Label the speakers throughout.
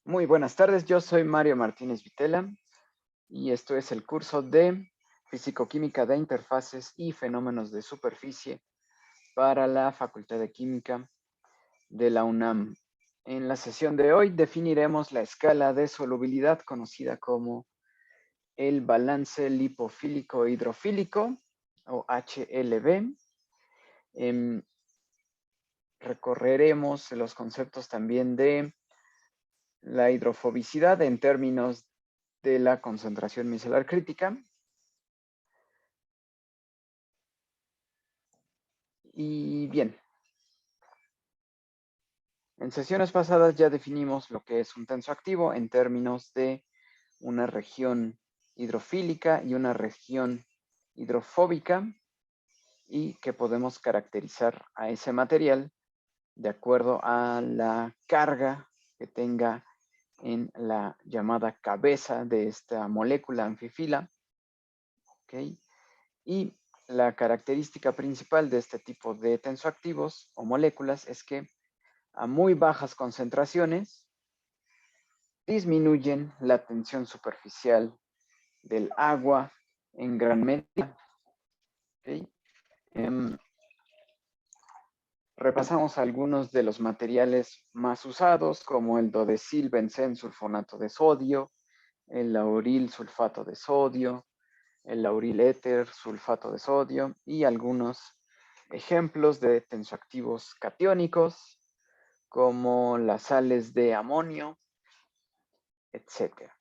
Speaker 1: Muy buenas tardes, yo soy Mario Martínez Vitela y esto es el curso de Fisicoquímica de Interfaces y Fenómenos de Superficie para la Facultad de Química de la UNAM. En la sesión de hoy definiremos la escala de solubilidad conocida como el balance lipofílico-hidrofílico o HLB. Recorreremos los conceptos también de la hidrofobicidad en términos de la concentración micelar crítica. Y bien, en sesiones pasadas ya definimos lo que es un tensoactivo en términos de una región hidrofílica y una región hidrofóbica y que podemos caracterizar a ese material de acuerdo a la carga que tenga en la llamada cabeza de esta molécula anfifila. ¿Okay? Y la característica principal de este tipo de tensoactivos o moléculas es que a muy bajas concentraciones disminuyen la tensión superficial del agua en gran medida. ¿Okay? Repasamos algunos de los materiales más usados, como el dodecil benzensulfonato de sodio, el lauril sulfato de sodio, el lauril éter sulfato de sodio y algunos ejemplos de tensoactivos catiónicos, como las sales de amonio, etc.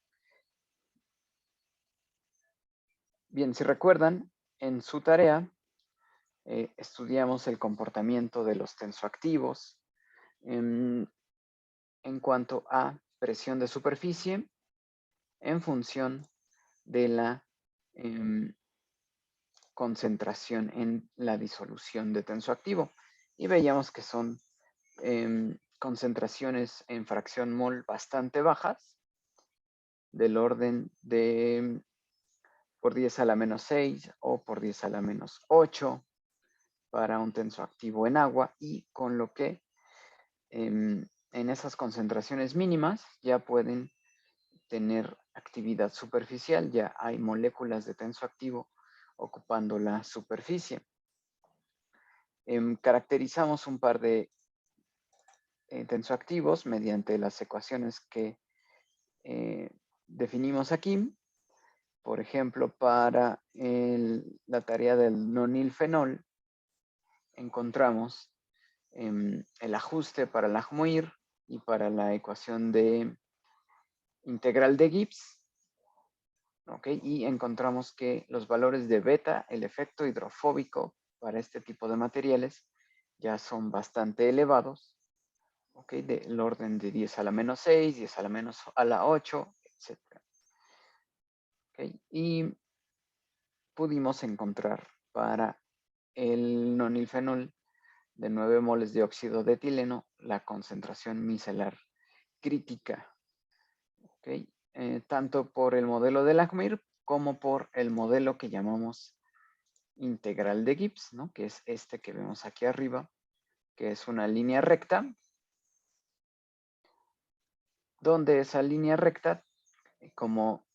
Speaker 1: Bien, si recuerdan, en su tarea estudiamos el comportamiento de los tensoactivos en cuanto a presión de superficie en función de la concentración en la disolución de tensoactivo. Y veíamos que son concentraciones en fracción mol bastante bajas, del orden de por 10 a la menos 6 o por 10 a la menos 8 para un tensoactivo en agua, y con lo que en esas concentraciones mínimas ya pueden tener actividad superficial, ya hay moléculas de tensoactivo ocupando la superficie. Caracterizamos un par de tensoactivos mediante las ecuaciones que definimos aquí. Por ejemplo, para la tarea del nonilfenol, encontramos el ajuste para el Lagmuir y para la ecuación de integral de Gibbs. ¿Okay? Y encontramos que los valores de beta, el efecto hidrofóbico para este tipo de materiales, ya son bastante elevados. ¿Okay? Del orden de 10 a la menos 6, 10 a la menos a la 8, etc. ¿Okay? Y pudimos encontrar para el nonilfenol de 9 moles de óxido de etileno la concentración micelar crítica. ¿Okay? Tanto por el modelo de Lagmir como por el modelo que llamamos integral de Gibbs, ¿no? Que es este que vemos aquí arriba, que es una línea recta, donde esa línea recta como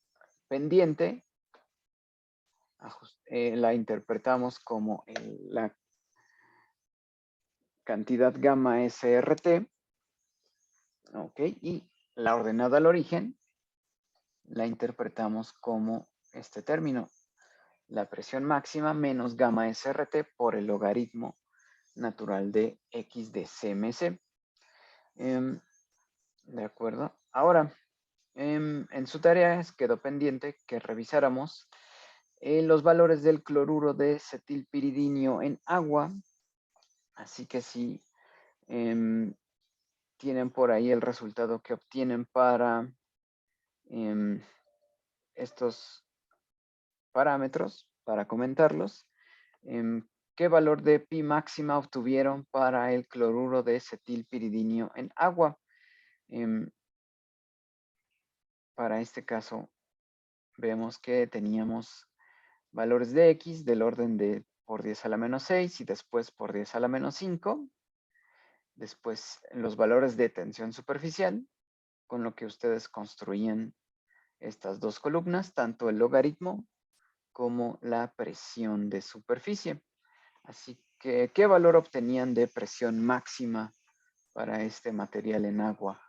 Speaker 1: pendiente la interpretamos como la cantidad gamma SRT, ¿ok? Y la ordenada al origen la interpretamos como este término, la presión máxima menos gamma SRT por el logaritmo natural de X de CMC. De acuerdo. Ahora, en su tarea quedó pendiente que revisáramos los valores del cloruro de cetilpiridinio en agua. Así que si tienen por ahí el resultado que obtienen para estos parámetros, para comentarlos, ¿qué valor de pi máxima obtuvieron para el cloruro de cetilpiridinio en agua? Para este caso, vemos que teníamos valores de X del orden de por 10 a la menos 6 y después por 10 a la menos 5. Después los valores de tensión superficial con lo que ustedes construían estas dos columnas, tanto el logaritmo como la presión de superficie. Así que, ¿qué valor obtenían de presión máxima para este material en agua?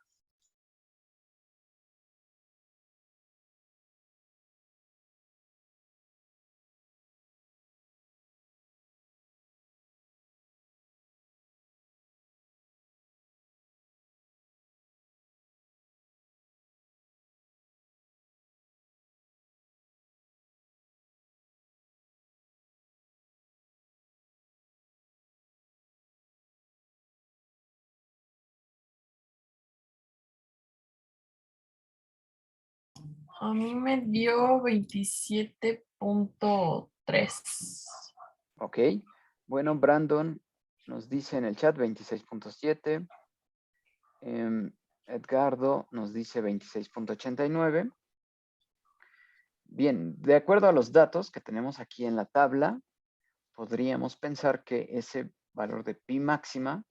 Speaker 2: A mí me dio 27.3.
Speaker 1: Ok. Bueno, Brandon nos dice en el chat 26.7. Edgardo nos dice 26.89. Bien, de acuerdo a los datos que tenemos aquí en la tabla, podríamos pensar que ese valor de pi máxima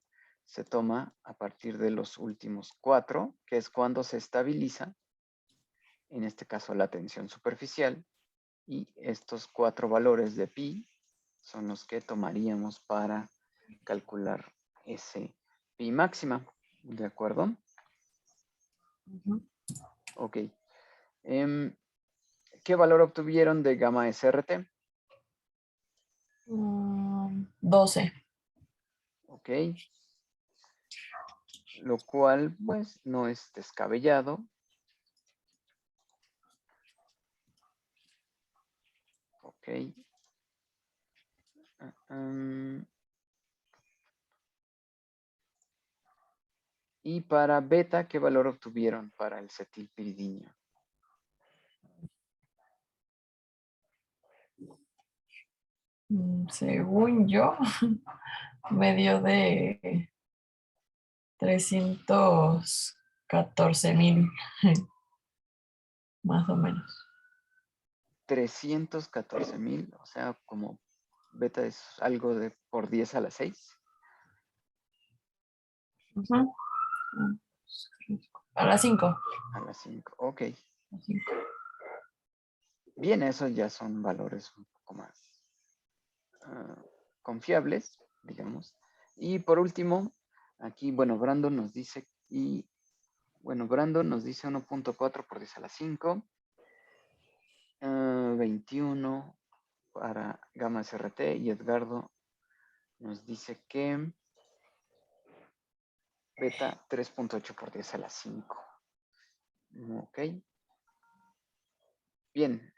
Speaker 1: se toma a partir de los últimos 4, que es cuando se estabiliza, en este caso la tensión superficial, y estos 4 valores de pi son los que tomaríamos para calcular ese pi máxima. ¿De acuerdo? Ok. ¿Qué valor obtuvieron de gamma SRT?
Speaker 2: 12.
Speaker 1: Ok. Lo cual, pues, no es descabellado. Ok. Y para beta, ¿qué valor obtuvieron para el cetilpiridinio?
Speaker 2: Según yo, medio de 314,000, más o menos.
Speaker 1: 314,000, o sea, como beta es algo de por 10 a la 6.
Speaker 2: Ujú. A las 5.
Speaker 1: A la 5, ok. Bien, esos ya son valores un poco más confiables, digamos. Y por último, aquí, bueno, Brandon nos dice, 1.4 por 10 a la 5, 21 para gamma SRT, y Edgardo nos dice que beta 3.8 por 10 a la 5. Ok. Bien.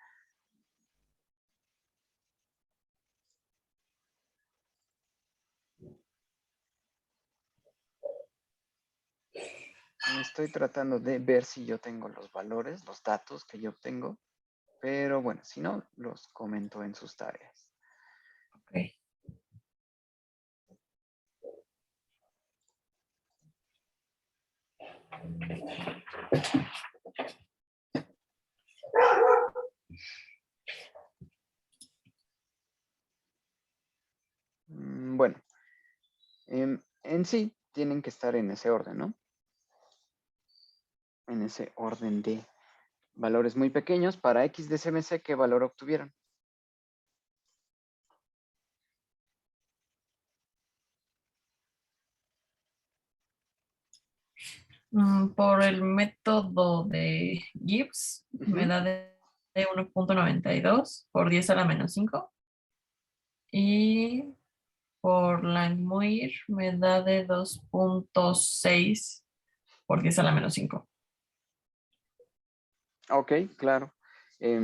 Speaker 1: Estoy tratando de ver si yo tengo los valores, los datos que yo obtengo, pero bueno, si no, los comento en sus tareas.
Speaker 2: Okay.
Speaker 1: Bueno, en sí tienen que estar en ese orden, ¿no? En ese orden de valores muy pequeños. Para X de CMC, ¿qué valor obtuvieron?
Speaker 2: Por el método de Gibbs, me da de 1.92 por 10 a la menos 5. Y por Langmuir me da de 2.6 por 10 a la menos 5.
Speaker 1: Ok, claro.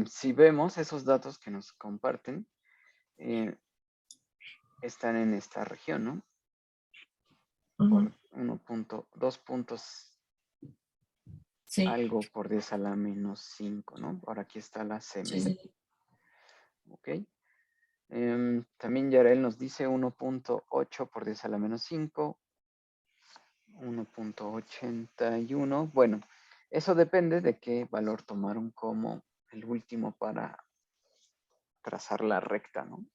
Speaker 1: Si vemos esos datos que nos comparten, están en esta región, ¿no? Por 2 puntos
Speaker 2: Sí,
Speaker 1: algo por 10 a la menos 5, ¿no? Ahora aquí está la CMC.
Speaker 2: sí.
Speaker 1: Ok. También Yarel nos dice 1.8 por 10 a la menos 5. 1.81. Bueno, eso depende de qué valor tomaron como el último para trazar la recta, ¿no?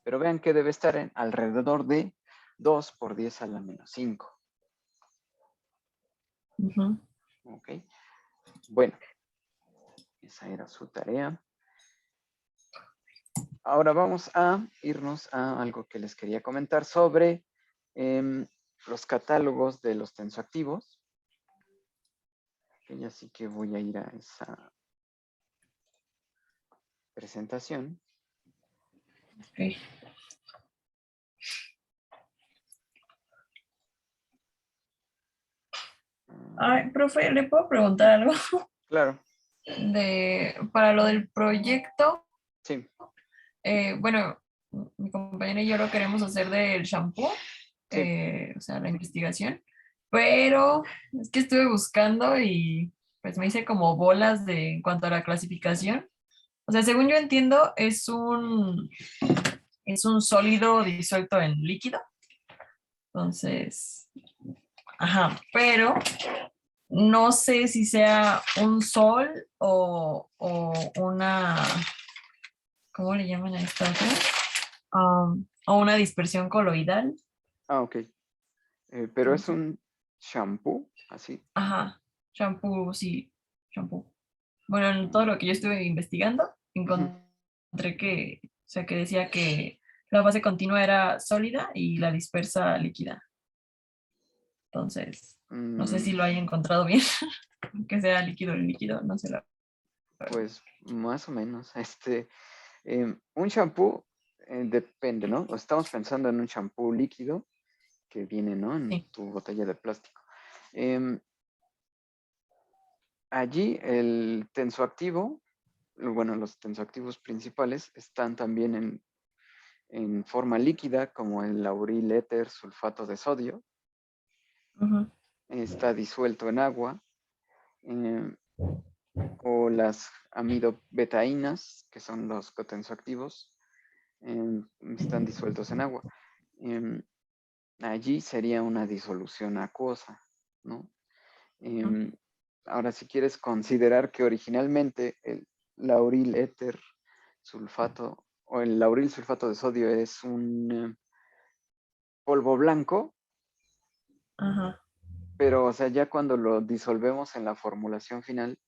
Speaker 1: Pero vean que debe estar en alrededor de 2 por 10 a la menos 5. Ok. Bueno, esa era su tarea. Ahora vamos a irnos a algo que les quería comentar sobre los catálogos de los tensoactivos. Y así que voy a ir a esa presentación.
Speaker 2: Ok. Ay, profe, ¿le puedo preguntar algo?
Speaker 1: Claro,
Speaker 2: Para lo del proyecto,
Speaker 1: sí,
Speaker 2: bueno, mi compañera y yo lo queremos hacer del shampoo,
Speaker 1: sí.
Speaker 2: o sea, la investigación, pero es que estuve buscando y pues me hice como bolas en cuanto a la clasificación. O sea, según yo entiendo, es un sólido disuelto en líquido. Entonces, ajá, pero no sé si sea un sol o una, ¿cómo le llaman a esta otra? O una dispersión coloidal.
Speaker 1: Ah, ok. Pero es
Speaker 2: Entonces,
Speaker 1: un shampoo, así.
Speaker 2: ajá, shampoo, sí, shampoo. Bueno, en todo
Speaker 1: Mm,
Speaker 2: lo que yo estuve investigando,
Speaker 1: ujú.
Speaker 2: encontré que, o sea, que decía que la fase continua era sólida y la dispersa líquida. Entonces, no sé
Speaker 1: Mm,
Speaker 2: si lo haya encontrado bien, que sea líquido el líquido, no sé la verdad.
Speaker 1: pues más o menos. Un shampoo depende, ¿no? Estamos pensando en un shampoo líquido que viene, ¿no? En
Speaker 2: Sí.
Speaker 1: tu botella de plástico. Em, Allí el tensoactivo, bueno, los tensoactivos principales están también en forma líquida, como el lauril éter sulfato de sodio.
Speaker 2: Ujú,
Speaker 1: Está disuelto en agua. em, o las amidobetaínas, que son los cotensoactivos, están disueltos en agua. Em, Allí sería una disolución acuosa, ¿no?
Speaker 2: ujú.
Speaker 1: Em, Ahora, si quieres considerar que originalmente el lauril éter sulfato o el lauril sulfato de sodio es un polvo blanco,
Speaker 2: Ajá.
Speaker 1: pero o sea, ya cuando lo disolvemos en la formulación final,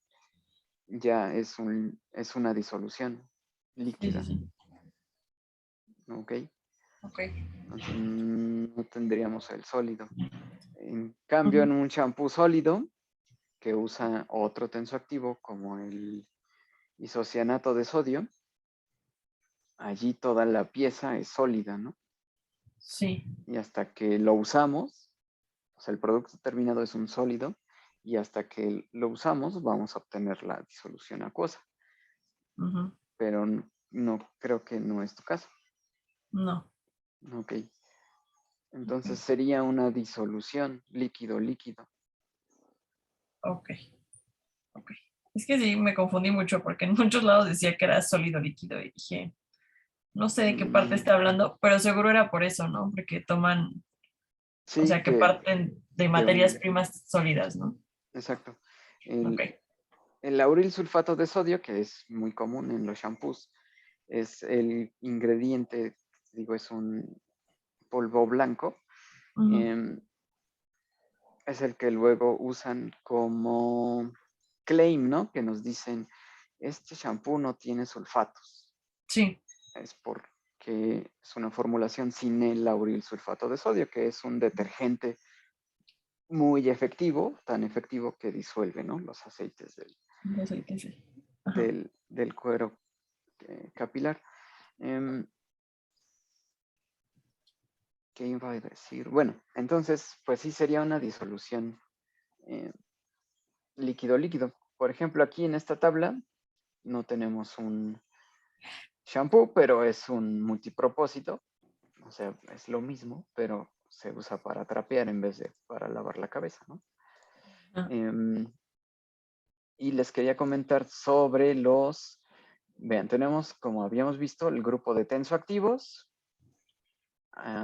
Speaker 1: ya es una disolución
Speaker 2: Sí, sí,
Speaker 1: líquida,
Speaker 2: sí.
Speaker 1: ¿ok?
Speaker 2: Ok.
Speaker 1: Entonces no tendríamos el sólido. En cambio, en
Speaker 2: Ujú.
Speaker 1: un champú sólido que usa otro tensoactivo como el isocianato de sodio, allí toda la pieza es sólida, ¿no?
Speaker 2: Sí.
Speaker 1: Y hasta que lo usamos, o sea, el producto terminado es un sólido, y hasta que lo usamos vamos a obtener la disolución acuosa.
Speaker 2: Ujú.
Speaker 1: Pero no creo que no es tu caso.
Speaker 2: No.
Speaker 1: Ok. Entonces
Speaker 2: Ok.
Speaker 1: sería una disolución líquido-líquido.
Speaker 2: Ok. Ok. Es que sí, me confundí mucho porque en muchos lados decía que era sólido líquido y dije, no sé de qué parte
Speaker 1: Mm,
Speaker 2: está hablando, pero seguro era por eso, ¿no? Porque toman, o
Speaker 1: sí,
Speaker 2: sea, que parten de
Speaker 1: de
Speaker 2: materias
Speaker 1: un,
Speaker 2: primas sólidas, ¿no?
Speaker 1: exacto.
Speaker 2: Ok.
Speaker 1: El lauril sulfato de sodio, que es muy común en los shampoos, es el ingrediente, digo, es un polvo blanco.
Speaker 2: Ujú.
Speaker 1: em, es el que luego usan como claim, ¿no? Que nos dicen, este shampoo no tiene sulfatos.
Speaker 2: Sí.
Speaker 1: Es porque es una formulación sin el lauril sulfato de sodio, que es un detergente muy efectivo, tan efectivo que disuelve, ¿no? Los aceites
Speaker 2: No sé qué sé. Ajá.
Speaker 1: del cuero capilar. Em, ¿Qué iba a decir? Bueno, entonces, pues sí sería una disolución eh, líquido-líquido. Por ejemplo, aquí en esta tabla no tenemos un shampoo, pero es un multipropósito. O sea, es lo mismo, pero se usa para trapear en vez de para lavar la cabeza, ¿no?
Speaker 2: Ah,
Speaker 1: Em, y les quería comentar sobre vean, tenemos, como habíamos visto, el grupo de tensoactivos,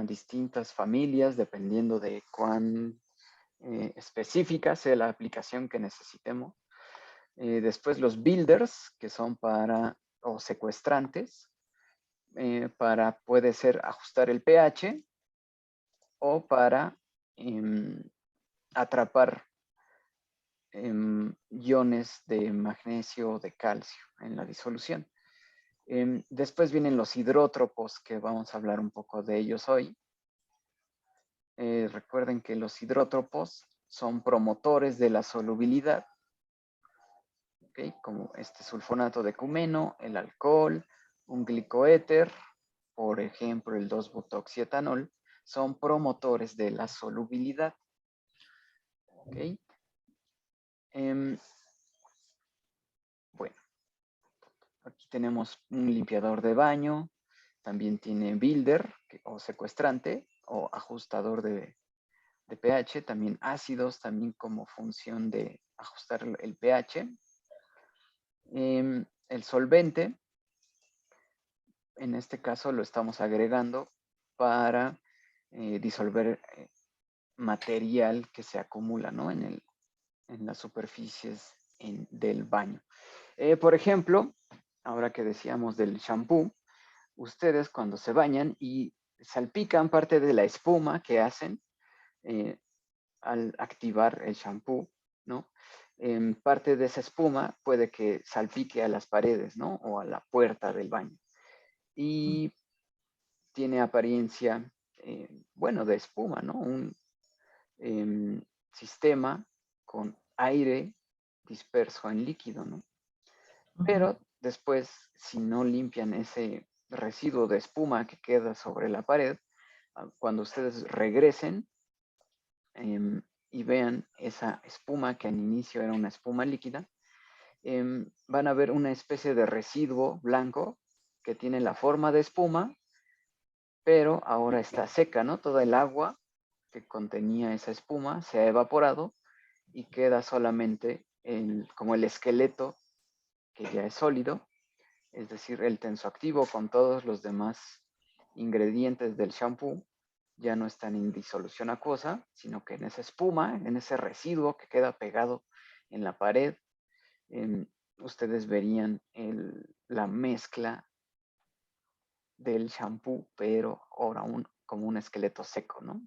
Speaker 1: distintas familias, dependiendo de cuán específica sea la aplicación que necesitemos. Después los builders, que son o secuestrantes, puede ser ajustar el pH o para atrapar iones de magnesio o de calcio en la disolución. Después vienen los hidrótropos, que vamos a hablar un poco de ellos hoy. Recuerden que los hidrótropos son promotores de la solubilidad, ¿okay? Como este sulfonato de cumeno, el alcohol, un glicoéter, por ejemplo el 2-butoxietanol, son promotores de la solubilidad. ¿Okay? Bueno, aquí tenemos un limpiador de baño, también tiene builder o secuestrante o ajustador de pH, también ácidos, también como función de ajustar el pH. El solvente, en este caso lo estamos agregando para disolver material que se acumula, ¿no? en las superficies del baño. Por ejemplo, ahora que decíamos del shampoo, ustedes cuando se bañan y salpican parte de la espuma que hacen al activar el shampoo, ¿no? Parte de esa espuma puede que salpique a las paredes, ¿no? O a la puerta del baño. Y tiene apariencia, bueno, de espuma, ¿no? Un sistema con aire disperso en líquido, ¿no? Pero después, si no limpian ese residuo de espuma que queda sobre la pared, cuando ustedes regresen y vean esa espuma que al inicio era una espuma líquida, van a ver una especie de residuo blanco que tiene la forma de espuma, pero ahora está seca, ¿no? Toda el agua que contenía esa espuma se ha evaporado y queda solamente como el esqueleto que ya es sólido, es decir, el tensoactivo con todos los demás ingredientes del shampoo ya no están en disolución acuosa, sino que en esa espuma, en ese residuo que queda pegado en la pared, ustedes verían la mezcla del shampoo, pero ahora como un esqueleto seco, ¿no?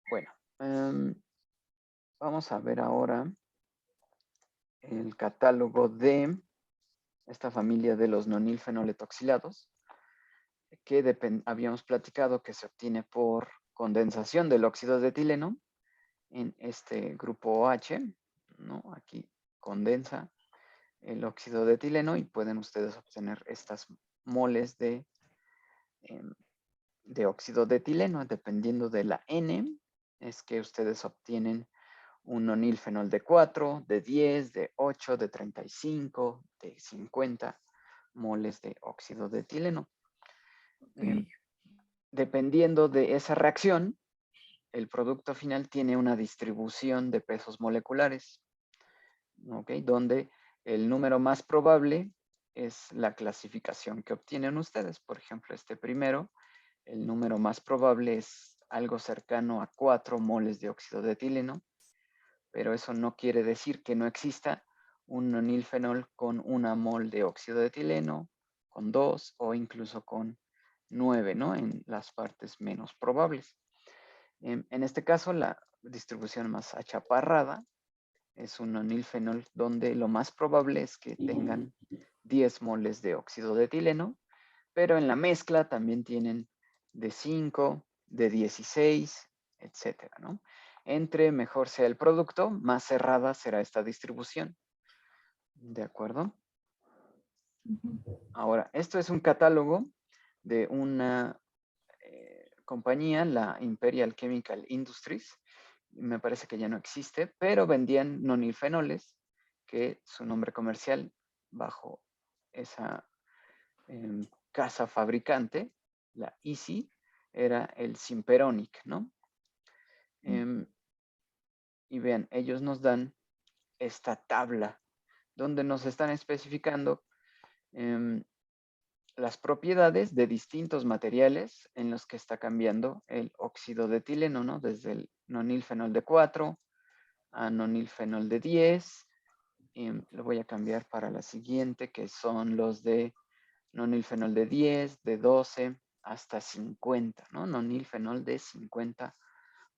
Speaker 1: Bueno, vamos a ver ahora el catálogo de esta familia de los nonilfenoletoxilados, que habíamos platicado que se obtiene por condensación del óxido de etileno en este grupo OH, ¿no? Aquí condensa el óxido de etileno y pueden ustedes obtener estas moles de óxido de etileno. Dependiendo de la N, es que ustedes obtienen un nonilfenol de 4, de 10, de 8, de 35, de 50 moles de óxido de etileno. Dependiendo de esa reacción, el producto final tiene una distribución de pesos moleculares, ¿ok? Donde el número más probable es la clasificación que obtienen ustedes. Por ejemplo, este primero, el número más probable es algo cercano a 4 moles de óxido de etileno, pero eso no quiere decir que no exista un nonilfenol con 1 mol de óxido de etileno, con 2 o incluso con 9, ¿no? En las partes menos probables. En este caso, la distribución más achaparrada es un nonilfenol donde lo más probable es que tengan 10 moles de óxido de etileno, pero en la mezcla también tienen de 5, de 16, etcétera, ¿no? Entre mejor sea el producto, más cerrada será esta distribución. ¿De acuerdo? Ahora, esto es un catálogo de una compañía, la Imperial Chemical Industries. Me parece que ya no existe, pero vendían nonilfenoles, que su nombre comercial bajo esa casa fabricante, la Easy, era el Simperonic, ¿no? Y vean, ellos nos dan esta tabla donde nos están especificando las propiedades de distintos materiales en los que está cambiando el óxido de etileno, ¿no? Desde el nonilfenol de 4 a nonilfenol de 10. Lo voy a cambiar para la siguiente, que son los de nonilfenol de 10, de 12, hasta 50, ¿no? Nonilfenol de 50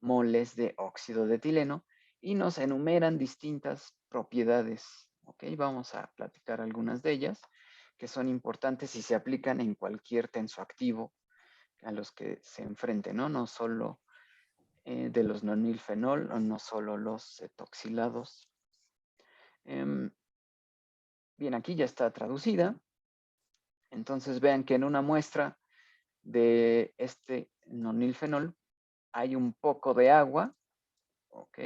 Speaker 1: moles de óxido de etileno y nos enumeran distintas propiedades. ¿Ok? Vamos a platicar algunas de ellas que son importantes y se aplican en cualquier tensoactivo a los que se enfrenten, ¿no? No solo de los nonilfenol o no solo los etoxilados. Bien, aquí ya está traducida. Entonces vean que en una muestra de este nonilfenol hay un poco de agua, ¿ok?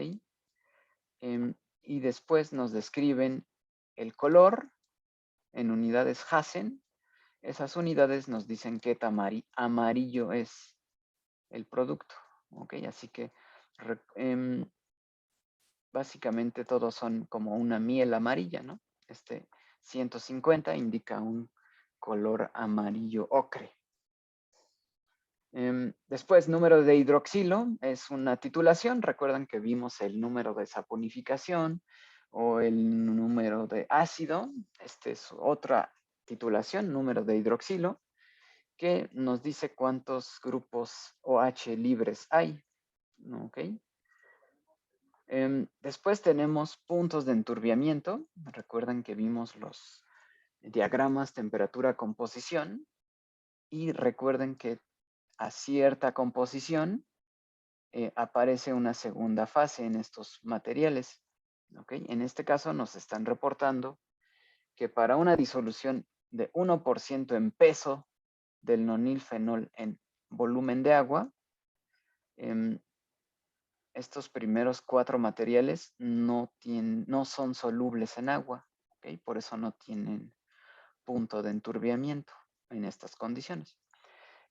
Speaker 1: Y después nos describen el color en unidades Hassen. Esas unidades nos dicen qué amarillo es el producto, ¿ok? Así que básicamente todos son como una miel amarilla, ¿no? Este 150 indica un color amarillo ocre. Después, número de hidroxilo es una titulación. Recuerdan que vimos el número de saponificación o el número de ácido. Esta es otra titulación, número de hidroxilo, que nos dice cuántos grupos OH libres hay. ¿Ok? Después tenemos puntos de enturbiamiento. Recuerden que vimos los diagramas temperatura-composición. Y recuerden que a cierta composición aparece una segunda fase en estos materiales. ¿Okay? En este caso nos están reportando que para una disolución de 1% en peso del nonilfenol en volumen de agua, estos primeros 4 materiales no son solubles en agua. ¿Okay? Por eso no tienen punto de enturbiamiento en estas condiciones.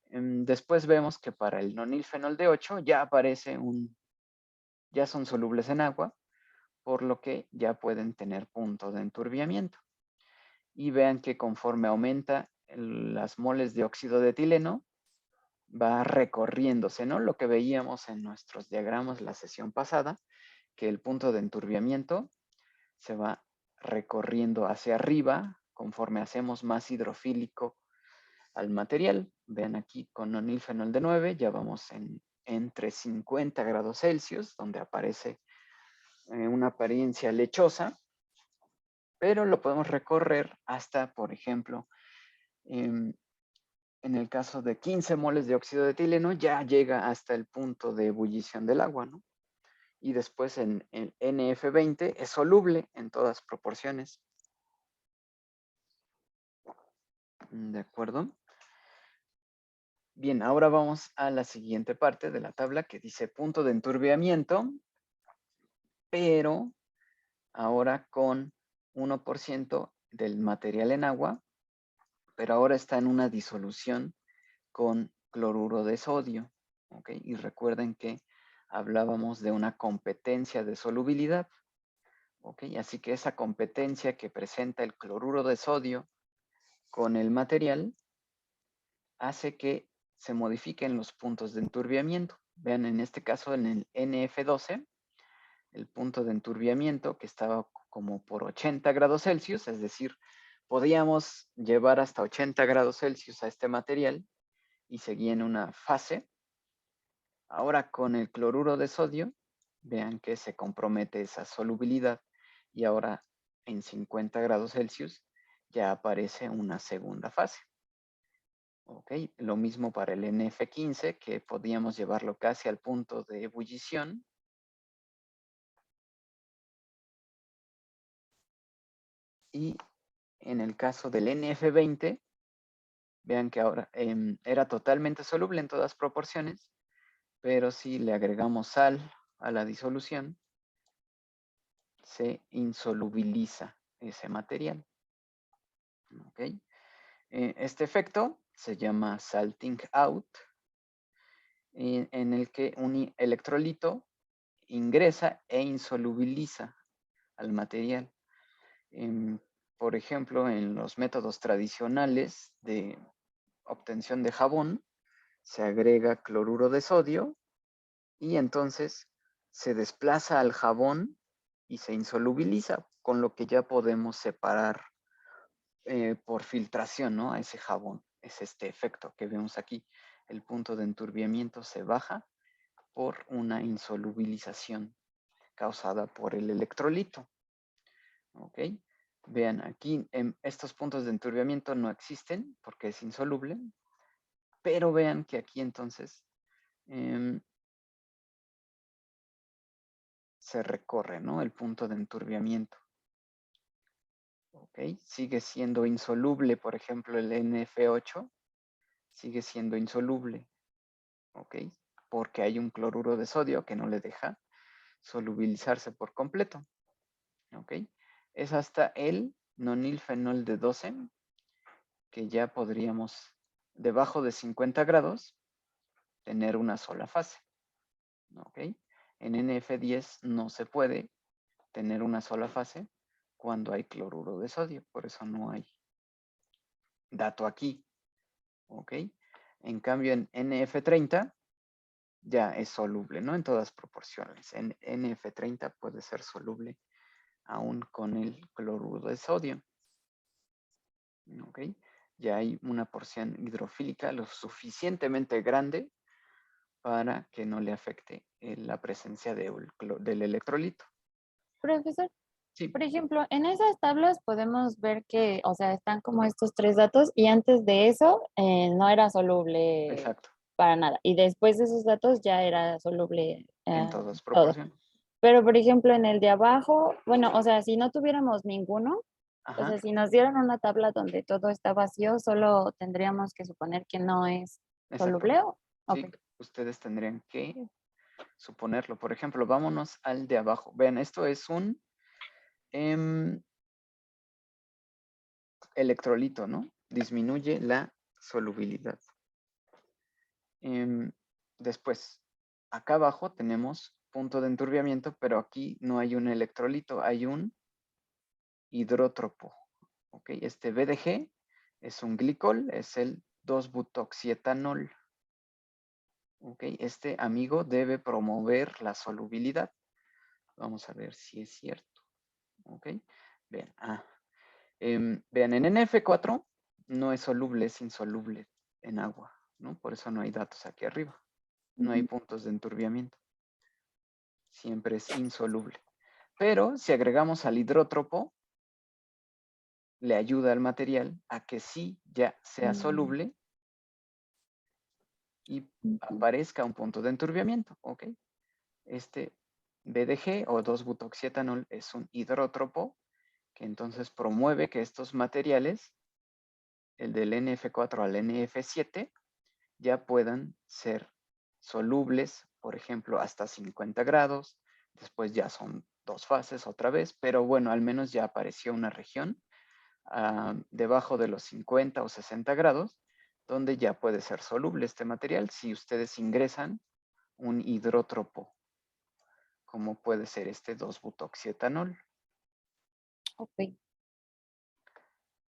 Speaker 1: Después vemos que para el nonilfenol de 8 ya aparece ya son solubles en agua, por lo que ya pueden tener punto de enturbiamiento. Y vean que conforme aumenta las moles de óxido de etileno, va recorriéndose, ¿no? Lo que veíamos en nuestros diagramas la sesión pasada, que el punto de enturbiamiento se va recorriendo hacia arriba conforme hacemos más hidrofílico al material. Vean aquí con nonilfenol de 9, ya vamos entre 50 grados Celsius, donde aparece una apariencia lechosa, pero lo podemos recorrer hasta, por ejemplo, en el caso de 15 moles de óxido de etileno, ya llega hasta el punto de ebullición del agua, ¿no? Y después en NF20 es soluble en todas proporciones. ¿De acuerdo? Bien, ahora vamos a la siguiente parte de la tabla que dice punto de enturbiamiento, pero ahora con 1% del material en agua, pero ahora está en una disolución con cloruro de sodio. ¿Ok? Y recuerden que hablábamos de una competencia de solubilidad. ¿Ok? Así que esa competencia que presenta el cloruro de sodio con el material hace que se modifiquen los puntos de enturbiamiento. Vean, en este caso en el NF12, el punto de enturbiamiento que estaba como por 80 grados Celsius, es decir, podíamos llevar hasta 80 grados Celsius a este material y seguía en una fase. Ahora con el cloruro de sodio, vean que se compromete esa solubilidad y ahora en 50 grados Celsius ya aparece una segunda fase. Ok, lo mismo para el NF15, que podíamos llevarlo casi al punto de ebullición. Y en el caso del NF20, vean que ahora era totalmente soluble en todas proporciones, pero si le agregamos sal a la disolución, se insolubiliza ese material. ¿Okay? Este efecto se llama salting out, en el que un electrolito ingresa e insolubiliza al material. Por ejemplo, en los métodos tradicionales de obtención de jabón, se agrega cloruro de sodio y entonces se desplaza al jabón y se insolubiliza, con lo que ya podemos separar por filtración, ¿no? A ese jabón. es este efecto que vemos aquí. El punto de enturbiamiento se baja por una insolubilización causada por el electrolito. ¿Ok? Vean, aquí estos puntos de enturbiamiento no existen porque es insoluble, pero vean que aquí entonces se recorre, ¿no? El punto de enturbiamiento. ¿Ok? Sigue siendo insoluble, por ejemplo, el NF8 sigue siendo insoluble. ¿Ok? Porque hay un cloruro de sodio que no le deja solubilizarse por completo. ¿Ok? Es hasta el nonilfenol de 12 que ya podríamos, debajo de 50 grados, tener una sola fase. ¿Ok? En NF10 no se puede tener una sola fase cuando hay cloruro de sodio, por eso no hay dato aquí. ¿Ok? En cambio, en NF30 ya es soluble, ¿no? En todas proporciones. En NF30 puede ser soluble aún con el cloruro de sodio. ¿Ok? Ya hay una porción hidrofílica lo suficientemente grande para que no le afecte la presencia del electrolito.
Speaker 3: Profesor,
Speaker 1: Sí,
Speaker 3: por ejemplo, en esas tablas podemos ver que, o sea, están como estos tres datos y antes de eso no era soluble
Speaker 1: exacto.
Speaker 3: para nada. Y después de esos datos ya era soluble
Speaker 1: En todas
Speaker 3: todo.
Speaker 1: proporciones.
Speaker 3: Pero, por ejemplo, en el de abajo, bueno, o sea, si no tuviéramos ninguno, o
Speaker 1: Ajá.
Speaker 3: sea, si nos dieran una tabla donde todo está vacío, solo tendríamos que suponer que no es
Speaker 1: Exacto.
Speaker 3: soluble. Ok.
Speaker 1: Sí, ustedes tendrían que suponerlo. Por ejemplo, vámonos al de abajo. Vean, esto es un electrolito, ¿no? Disminuye la solubilidad. Después, acá abajo tenemos punto de enturbiamiento, pero aquí no hay un electrolito, hay un hidrótropo. ¿Ok? Este BDG es un glicol, es el 2-butoxietanol. ¿Ok? Este amigo debe promover la solubilidad. Vamos a ver si es cierto. ¿Ok? Vean, vean, en NF4 no es soluble, es insoluble en agua, ¿no? Por eso no hay datos aquí arriba. No hay puntos de enturbiamiento. Siempre es insoluble. Pero si agregamos al hidrótropo, le ayuda al material a que sí ya sea soluble y aparezca un punto de enturbiamiento, ¿ok? Este BDG o 2-butoxietanol es un hidrótropo que entonces promueve que estos materiales, el del NF4 al NF7, ya puedan ser solubles, por ejemplo, hasta 50 grados. Después ya son dos fases otra vez, pero bueno, al menos ya apareció una región debajo de los 50 o 60 grados, donde ya puede ser soluble este material si ustedes ingresan un hidrótropo, como puede ser este 2-butoxietanol.
Speaker 3: Ok.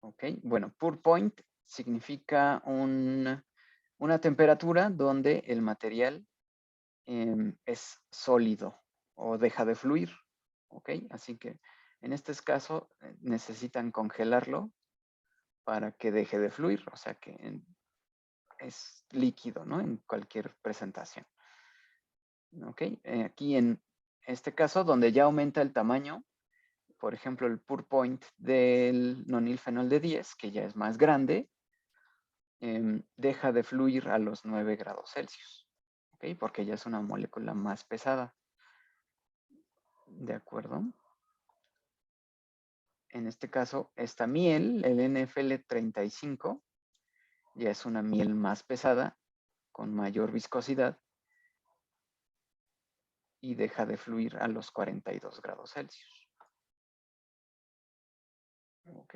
Speaker 1: Ok, bueno, pour point significa una temperatura donde el material es sólido o deja de fluir. Ok, así que en este caso necesitan congelarlo para que deje de fluir, o sea que es líquido, ¿no? En cualquier presentación. Ok, aquí en este caso donde ya aumenta el tamaño, por ejemplo, el pour point del nonilfenol de 10, que ya es más grande, deja de fluir a los 9 grados Celsius, ¿ok? Porque ya es una molécula más pesada. ¿De acuerdo? En este caso, esta miel, el NFL35, ya es una miel más pesada, con mayor viscosidad, y deja de fluir a los 42 grados Celsius. ¿Ok?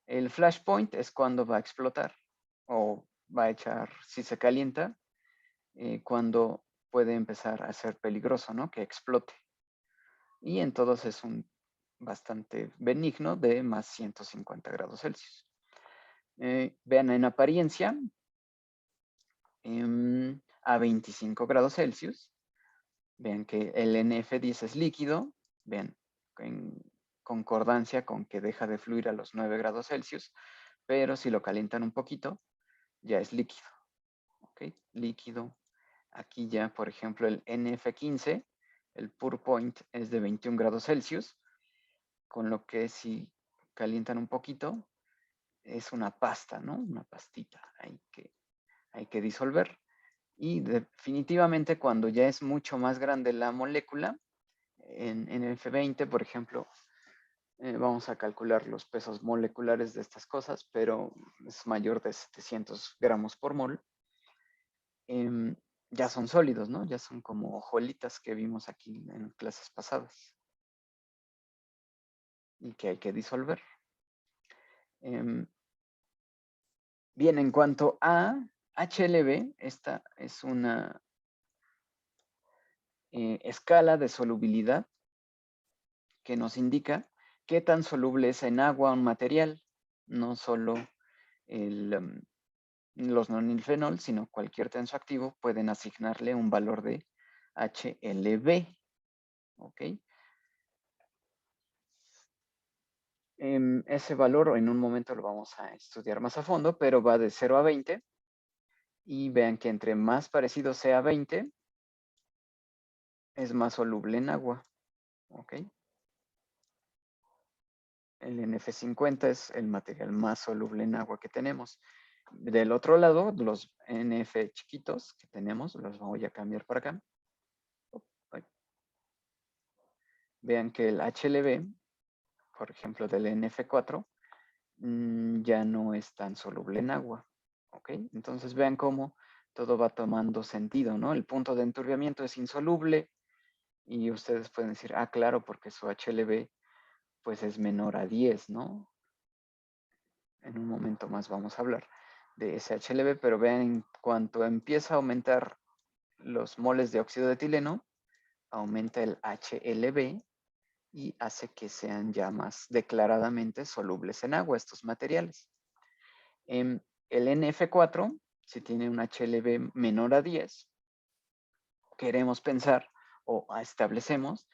Speaker 1: El flash point es cuando va a explotar, o va a echar, si se calienta, cuando puede empezar a ser peligroso, ¿no? Que explote. Y en todos es un bastante benigno de más 150 grados Celsius. Vean en apariencia, a 25 grados Celsius, vean que el NF10 es líquido, vean, en concordancia con que deja de fluir a los 9 grados Celsius, pero si lo calientan un poquito, ya es líquido. ¿Ok? Líquido. Aquí ya, por ejemplo, el NF15, el pour point es de 21 grados Celsius, con lo que si calientan un poquito, es una pasta, ¿no? Una pastita. Hay que disolver. Y definitivamente cuando ya es mucho más grande la molécula, en NF20, por ejemplo, vamos a calcular los pesos moleculares de estas cosas, pero es mayor de 700 gramos por mol. Ya son sólidos, ¿no? Ya son como hojuelitas que vimos aquí en clases pasadas. Y que hay que disolver. Bien, en cuanto a HLB, esta es una escala de solubilidad que nos indica qué tan soluble es en agua un material, no solo los nonilfenol, sino cualquier tensoactivo pueden asignarle un valor de HLB. ¿Ok? Ese valor en un momento lo vamos a estudiar más a fondo, pero va de 0 a 20. Y vean que entre más parecido sea a 20, es más soluble en agua. ¿Ok? El NF50 es el material más soluble en agua que tenemos. Del otro lado, los NF chiquitos que tenemos, los voy a cambiar para acá. Vean que el HLB, por ejemplo, del NF4, ya no es tan soluble en agua. ¿Ok? Entonces vean cómo todo va tomando sentido, ¿no? El punto de enturbiamiento es insoluble y ustedes pueden decir, ah, claro, porque su HLB pues es menor a 10, ¿no? En un momento más vamos a hablar de ese HLB, pero vean, en cuanto empieza a aumentar los moles de óxido de etileno, aumenta el HLB y hace que sean ya más declaradamente solubles en agua estos materiales. El NF4, si tiene un HLB menor a 10, queremos pensar o establecemos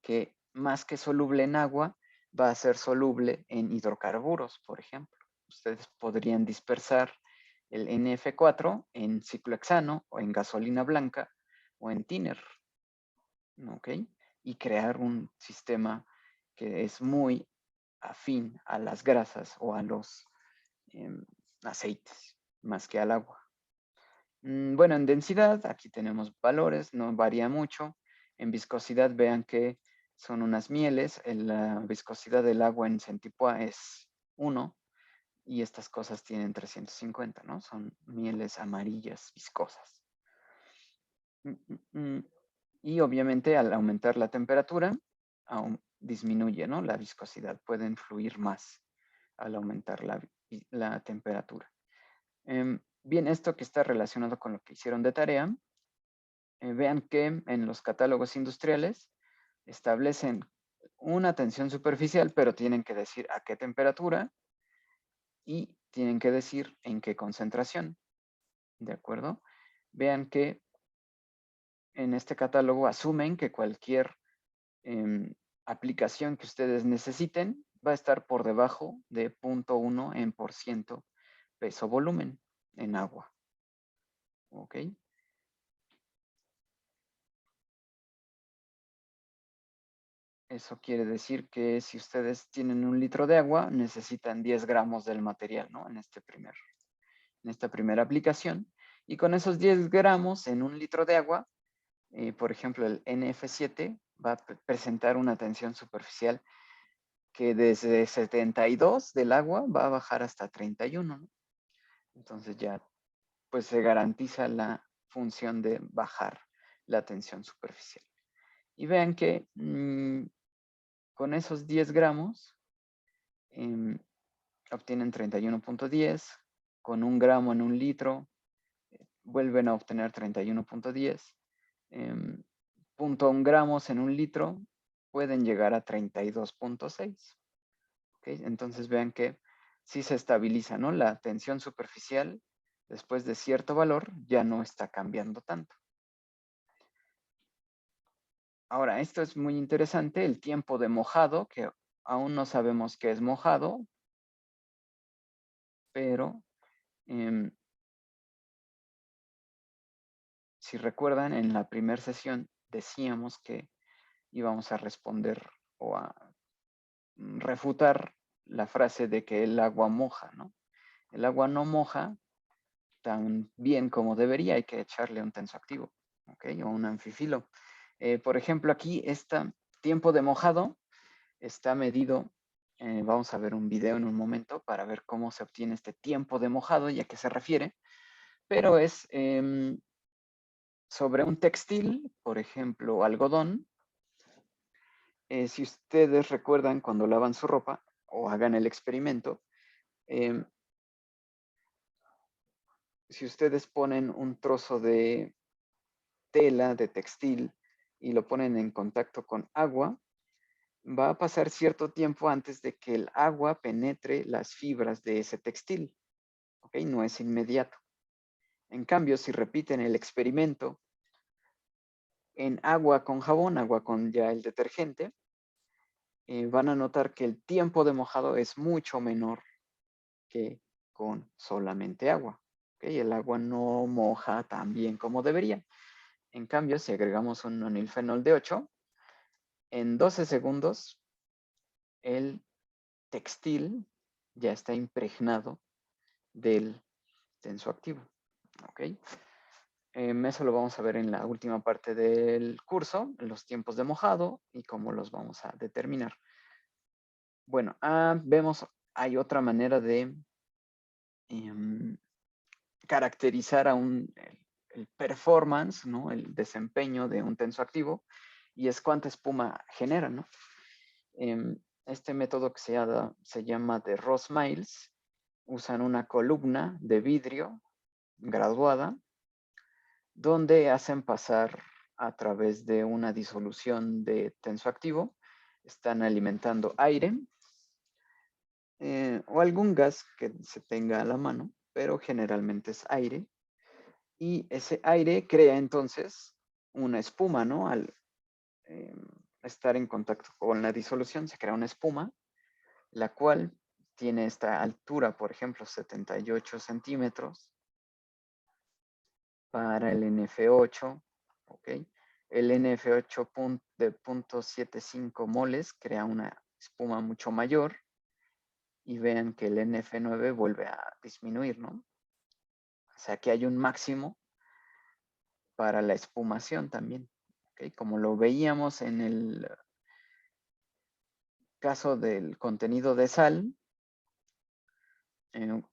Speaker 1: que más que soluble en agua, va a ser soluble en hidrocarburos, por ejemplo. Ustedes podrían dispersar el NF4 en ciclohexano o en gasolina blanca o en thinner, ¿ok? Y crear un sistema que es muy afín a las grasas o a los aceites, más que al agua. Bueno, en densidad, aquí tenemos valores, no varía mucho. En viscosidad, vean que son unas mieles. La viscosidad del agua en Centipois es 1 y estas cosas tienen 350, ¿no? Son mieles amarillas viscosas. Y obviamente al aumentar la temperatura, disminuye, ¿no? La viscosidad. Pueden fluir más al aumentar la temperatura. Bien, esto que está relacionado con lo que hicieron de tarea, vean que en los catálogos industriales establecen una tensión superficial, pero tienen que decir a qué temperatura y tienen que decir en qué concentración. ¿De acuerdo? Vean que en este catálogo asumen que cualquier aplicación que ustedes necesiten va a estar por debajo de 0.1 en por ciento peso volumen en agua. ¿Ok? Eso quiere decir que si ustedes tienen 1 litro de agua, necesitan 10 gramos del material, ¿no? En esta primera aplicación. Y con esos 10 gramos en 1 litro de agua, por ejemplo, el NF7 va a presentar una tensión superficial que desde 72 del agua va a bajar hasta 31, ¿no? Entonces ya pues se garantiza la función de bajar la tensión superficial. Y vean que con esos 10 gramos obtienen 31.10, con 1 gramo en 1 litro vuelven a obtener 31.10, 0.1 gramos en 1 litro pueden llegar a 32.6. ¿Okay? Entonces vean que sí se estabiliza, ¿no? La tensión superficial después de cierto valor ya no está cambiando tanto. Ahora, esto es muy interesante, el tiempo de mojado, que aún no sabemos qué es mojado, pero Si recuerdan, en la primera sesión decíamos que íbamos a responder o a refutar la frase de que el agua moja, ¿no? El agua no moja tan bien como debería, hay que echarle un tensoactivo, ¿ok? O un anfifilo. Por ejemplo, aquí este tiempo de mojado está medido, vamos a ver un video en un momento para ver cómo se obtiene este tiempo de mojado y a qué se refiere, pero es sobre un textil, por ejemplo, algodón. Si ustedes recuerdan cuando lavan su ropa o hagan el experimento, si ustedes ponen un trozo de tela, de textil, y lo ponen en contacto con agua, va a pasar cierto tiempo antes de que el agua penetre las fibras de ese textil. ¿Ok? No es inmediato. En cambio, si repiten el experimento en agua con jabón, agua con ya el detergente, van a notar que el tiempo de mojado es mucho menor que con solamente agua. ¿Okay? El agua no moja tan bien como debería. En cambio, si agregamos un nonilfenol de 8, en 12 segundos el textil ya está impregnado del tensoactivo. ¿Ok? Eso lo vamos a ver en la última parte del curso, los tiempos de mojado y cómo los vamos a determinar. Bueno, vemos, hay otra manera de caracterizar a el performance, ¿no? El desempeño de un tensoactivo, y es cuánta espuma genera, ¿no? Este método que se llama de Ross-Miles, usan una columna de vidrio graduada, donde hacen pasar a través de una disolución de tensoactivo, están alimentando aire o algún gas que se tenga a la mano, pero generalmente es aire, y ese aire crea entonces una espuma, ¿no? Al estar en contacto con la disolución se crea una espuma, la cual tiene esta altura, por ejemplo, 78 centímetros para el NF8, ¿ok? El NF8 de 0.75 moles crea una espuma mucho mayor, y vean que el NF9 vuelve a disminuir, ¿no? O sea que hay un máximo para la espumación también, ¿ok? Como lo veíamos en el caso del contenido de sal,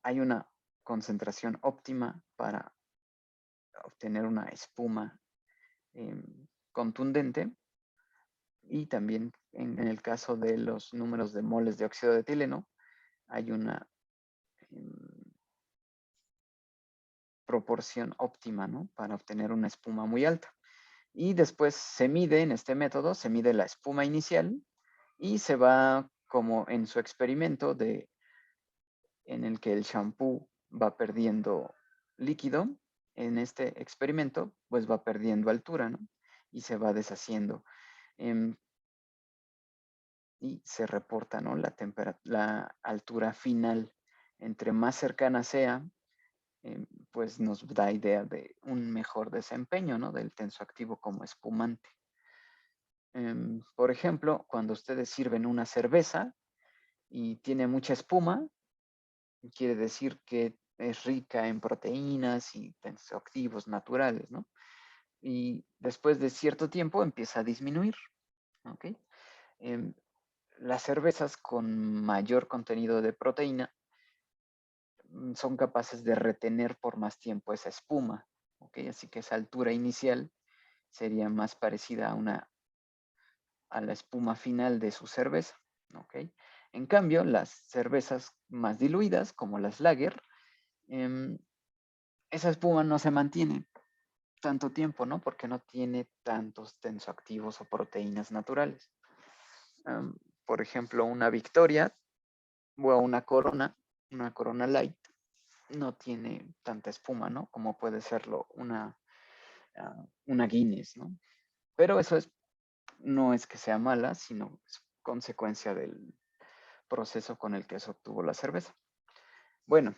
Speaker 1: hay una concentración óptima para obtener una espuma contundente, y también en el caso de los números de moles de óxido de etileno hay una proporción óptima, ¿no? Para obtener una espuma muy alta. Y después se mide, en este método, se mide la espuma inicial y se va, como en su experimento en el que el shampoo va perdiendo líquido, en este experimento pues va perdiendo altura, ¿no? Y se va deshaciendo. Y se reporta, ¿no? La altura final. Entre más cercana sea, pues nos da idea de un mejor desempeño, ¿no? Del tensoactivo como espumante. Por ejemplo, cuando ustedes sirven una cerveza y tiene mucha espuma, quiere decir que es rica en proteínas y tensoactivos naturales, ¿no? Y después de cierto tiempo empieza a disminuir, ¿ok? Las cervezas con mayor contenido de proteína son capaces de retener por más tiempo esa espuma, ¿ok? Así que esa altura inicial sería más parecida a la espuma final de su cerveza, ¿ok? En cambio, las cervezas más diluidas, como las lager, esa espuma no se mantiene tanto tiempo, ¿no? Porque no tiene tantos tensoactivos o proteínas naturales. Por ejemplo, una Victoria o una Corona Light, no tiene tanta espuma, ¿no? Como puede serlo una Guinness, ¿no? Pero eso no es que sea mala, sino es consecuencia del proceso con el que se obtuvo la cerveza. Bueno,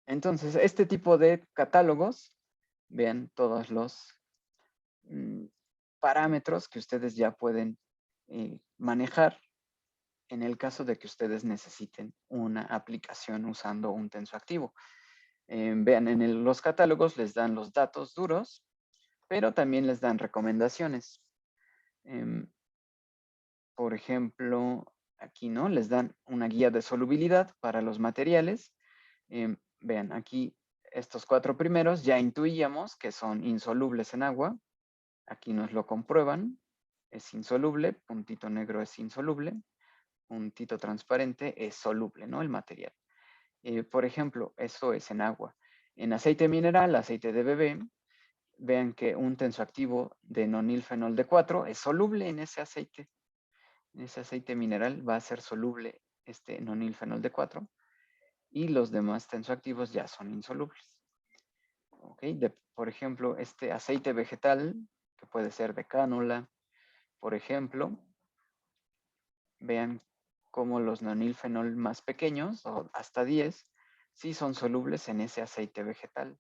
Speaker 1: entonces este tipo de catálogos vean todos los parámetros que ustedes ya pueden manejar en el caso de que ustedes necesiten una aplicación usando un tensoactivo. Vean, en los catálogos les dan los datos duros, pero también les dan recomendaciones. Por ejemplo, aquí, ¿no? Les dan una guía de solubilidad para los materiales. Vean, aquí estos 4 primeros ya intuíamos que son insolubles en agua. Aquí nos lo comprueban. Es insoluble, puntito negro es insoluble, puntito transparente es soluble, ¿no? El material. Por ejemplo, eso es en agua. En aceite mineral, aceite de bebé, vean que un tensoactivo de nonilfenol de 4 es soluble en ese aceite. En ese aceite mineral va a ser soluble este nonilfenol de 4 y los demás tensoactivos ya son insolubles. ¿Okay? Por ejemplo, este aceite vegetal, que puede ser de cánula, por ejemplo, vean cómo los nonilfenol más pequeños, o hasta 10, sí son solubles en ese aceite vegetal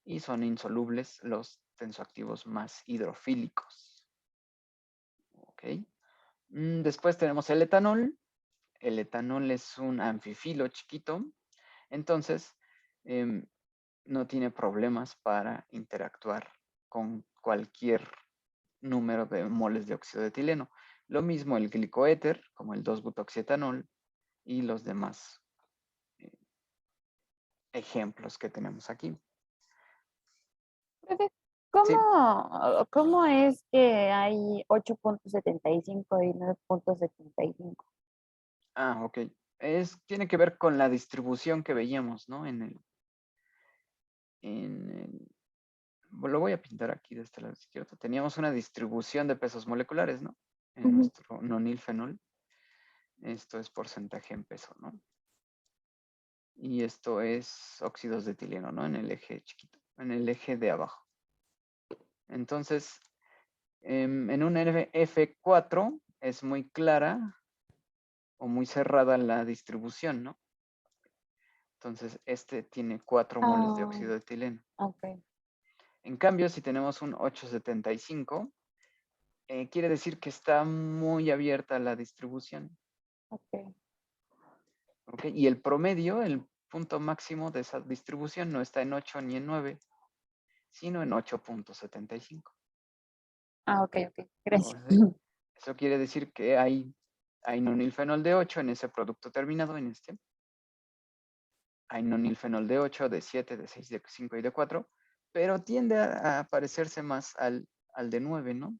Speaker 1: y son insolubles los tensoactivos más hidrofílicos. ¿Ok? Después tenemos el etanol. El etanol es un anfifilo chiquito, entonces no tiene problemas para interactuar con cualquier número de moles de óxido de etileno. Lo mismo el glicoéter, como el 2-butoxietanol y los demás ejemplos que tenemos aquí.
Speaker 3: Profe,
Speaker 1: Sí.
Speaker 3: ¿cómo es que hay 8.75 y 9.75?
Speaker 1: Ah, ok. Tiene que ver con la distribución que veíamos, ¿no? Lo voy a pintar aquí de este lado izquierdo. Teníamos una distribución de pesos moleculares, ¿no? En nuestro nonilfenol. Esto es porcentaje en peso, ¿no? Y esto es óxidos de etileno, ¿no? En el eje chiquito, en el eje de abajo. Entonces, en un F4 es muy clara o muy cerrada la distribución, ¿no? Entonces, este tiene 4 moles de óxido de etileno.
Speaker 3: Ok.
Speaker 1: En cambio, si tenemos un 875, quiere decir que está muy abierta la distribución.
Speaker 3: Ok.
Speaker 1: ¿Ok? Y el promedio, el punto máximo de esa distribución no está en 8 ni en 9, sino en 8.75.
Speaker 3: Ah, ok, gracias.
Speaker 1: Eso quiere decir que hay nonilfenol de 8 en ese producto terminado, en este. Hay nonilfenol de 8, de 7, de 6, de 5 y de 4, pero tiende a parecerse más al de 9, ¿no?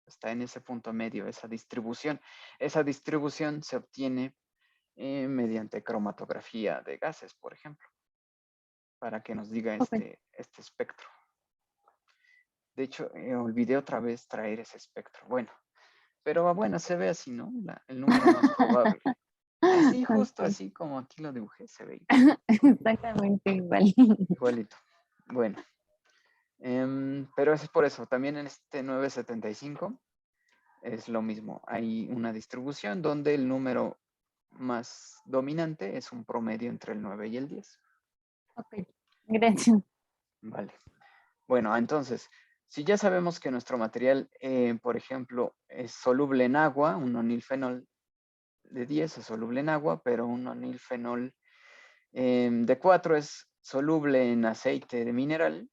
Speaker 1: Está en ese punto medio, esa distribución. Esa distribución se obtiene mediante cromatografía de gases, por ejemplo, para que nos diga
Speaker 3: Ok.
Speaker 1: este espectro. De hecho, olvidé otra vez traer ese espectro. Bueno, pero bueno, se ve así, ¿no? El número más probable. Así, justo
Speaker 3: Ok.
Speaker 1: así como aquí lo dibujé, se ve
Speaker 3: Exactamente igual.
Speaker 1: igualito. Bueno, pero es por eso. También en este 975 es lo mismo. Hay una distribución donde el número más dominante es un promedio entre el 9 y el 10.
Speaker 3: Ok, gracias.
Speaker 1: Vale. Bueno, entonces, si ya sabemos que nuestro material, por ejemplo, es soluble en agua, un nonilfenol de 10 es soluble en agua, pero un nonilfenol de 4 es soluble en aceite de mineral,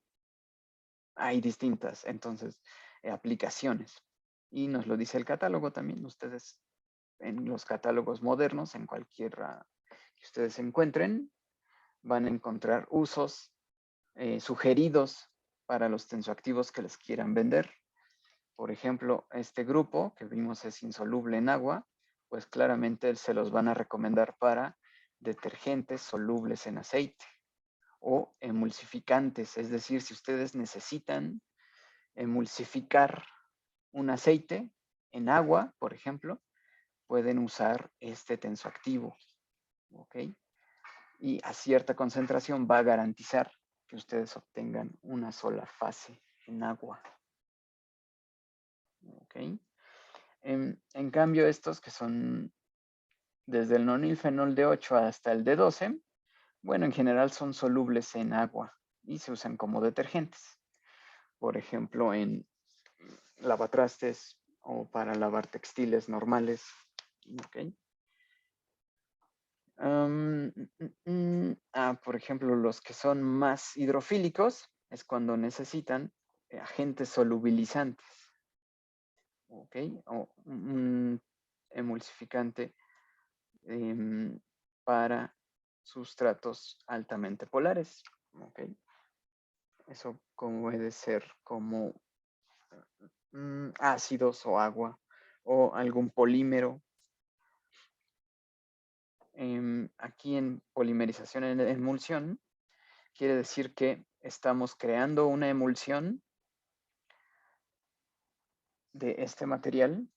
Speaker 1: hay distintas, entonces, aplicaciones. Y nos lo dice el catálogo también. Ustedes en los catálogos modernos, en cualquiera que ustedes encuentren, van a encontrar usos sugeridos para los tensoactivos que les quieran vender. Por ejemplo, este grupo que vimos es insoluble en agua, pues claramente se los van a recomendar para detergentes solubles en aceite o emulsificantes. Es decir, si ustedes necesitan emulsificar un aceite en agua, por ejemplo, pueden usar este tensoactivo. ¿Ok? Y a cierta concentración va a garantizar que ustedes obtengan una sola fase en agua. ¿Ok? En cambio, estos que son desde el nonilfenol de 8 hasta el de 12, bueno, en general son solubles en agua. y se usan como detergentes. Por ejemplo, en lavatrastes o para lavar textiles normales. ¿Ok? Por ejemplo, los que son más hidrofílicos es cuando necesitan agentes solubilizantes. ¿Ok? O un emulsificante para sustratos altamente polares. ¿Ok? Eso puede ser como ácidos o agua o algún polímero. Aquí en polimerización en emulsión quiere decir que estamos creando una emulsión de este material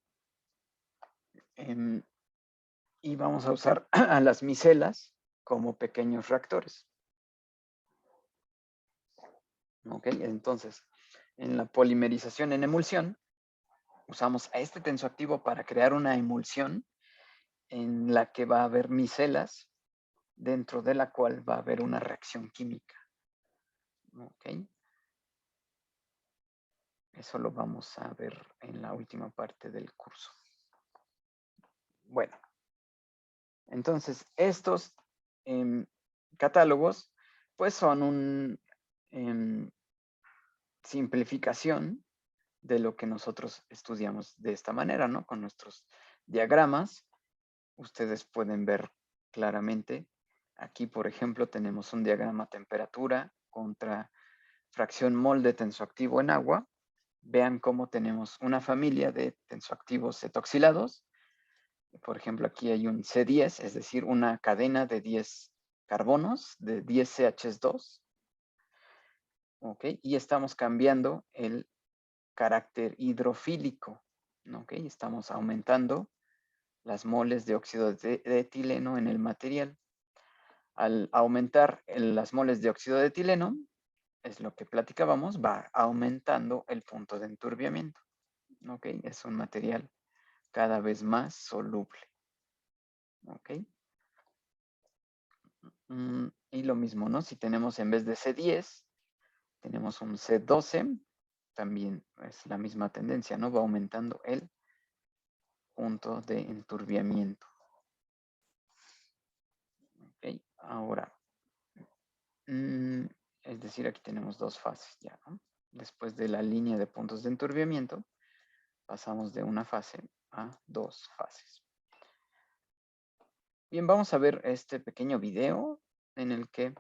Speaker 1: y vamos a usar a las micelas como pequeños reactores. ¿Ok? Entonces, en la polimerización en emulsión, usamos a este tensoactivo para crear una emulsión en la que va a haber micelas, dentro de la cual va a haber una reacción química. ¿Ok? Eso lo vamos a ver en la última parte del curso. Bueno, entonces estos catálogos pues son una simplificación de lo que nosotros estudiamos de esta manera, ¿no? Con nuestros diagramas, ustedes pueden ver claramente. Aquí, por ejemplo, tenemos un diagrama temperatura contra fracción mol de tensoactivo en agua. Vean cómo tenemos una familia de tensoactivos etoxilados. Por ejemplo, aquí hay un C10, es decir, una cadena de 10 carbonos, de 10 CH2. ¿Ok? Y estamos cambiando el carácter hidrofílico. ¿Ok? Estamos aumentando las moles de óxido de etileno en el material. Al aumentar las moles de óxido de etileno, es lo que platicábamos, va aumentando el punto de enturbiamiento. ¿Ok? Es un material cada vez más soluble. ¿Ok? Y lo mismo, ¿no? Si tenemos en vez de C10, tenemos un C12, también es la misma tendencia, ¿no? Va aumentando el punto de enturbiamiento. Ok, ahora, es decir, aquí tenemos dos fases ya, ¿no? Después de la línea de puntos de enturbiamiento, pasamos de una fase a dos fases. Bien, vamos a ver este pequeño video en el que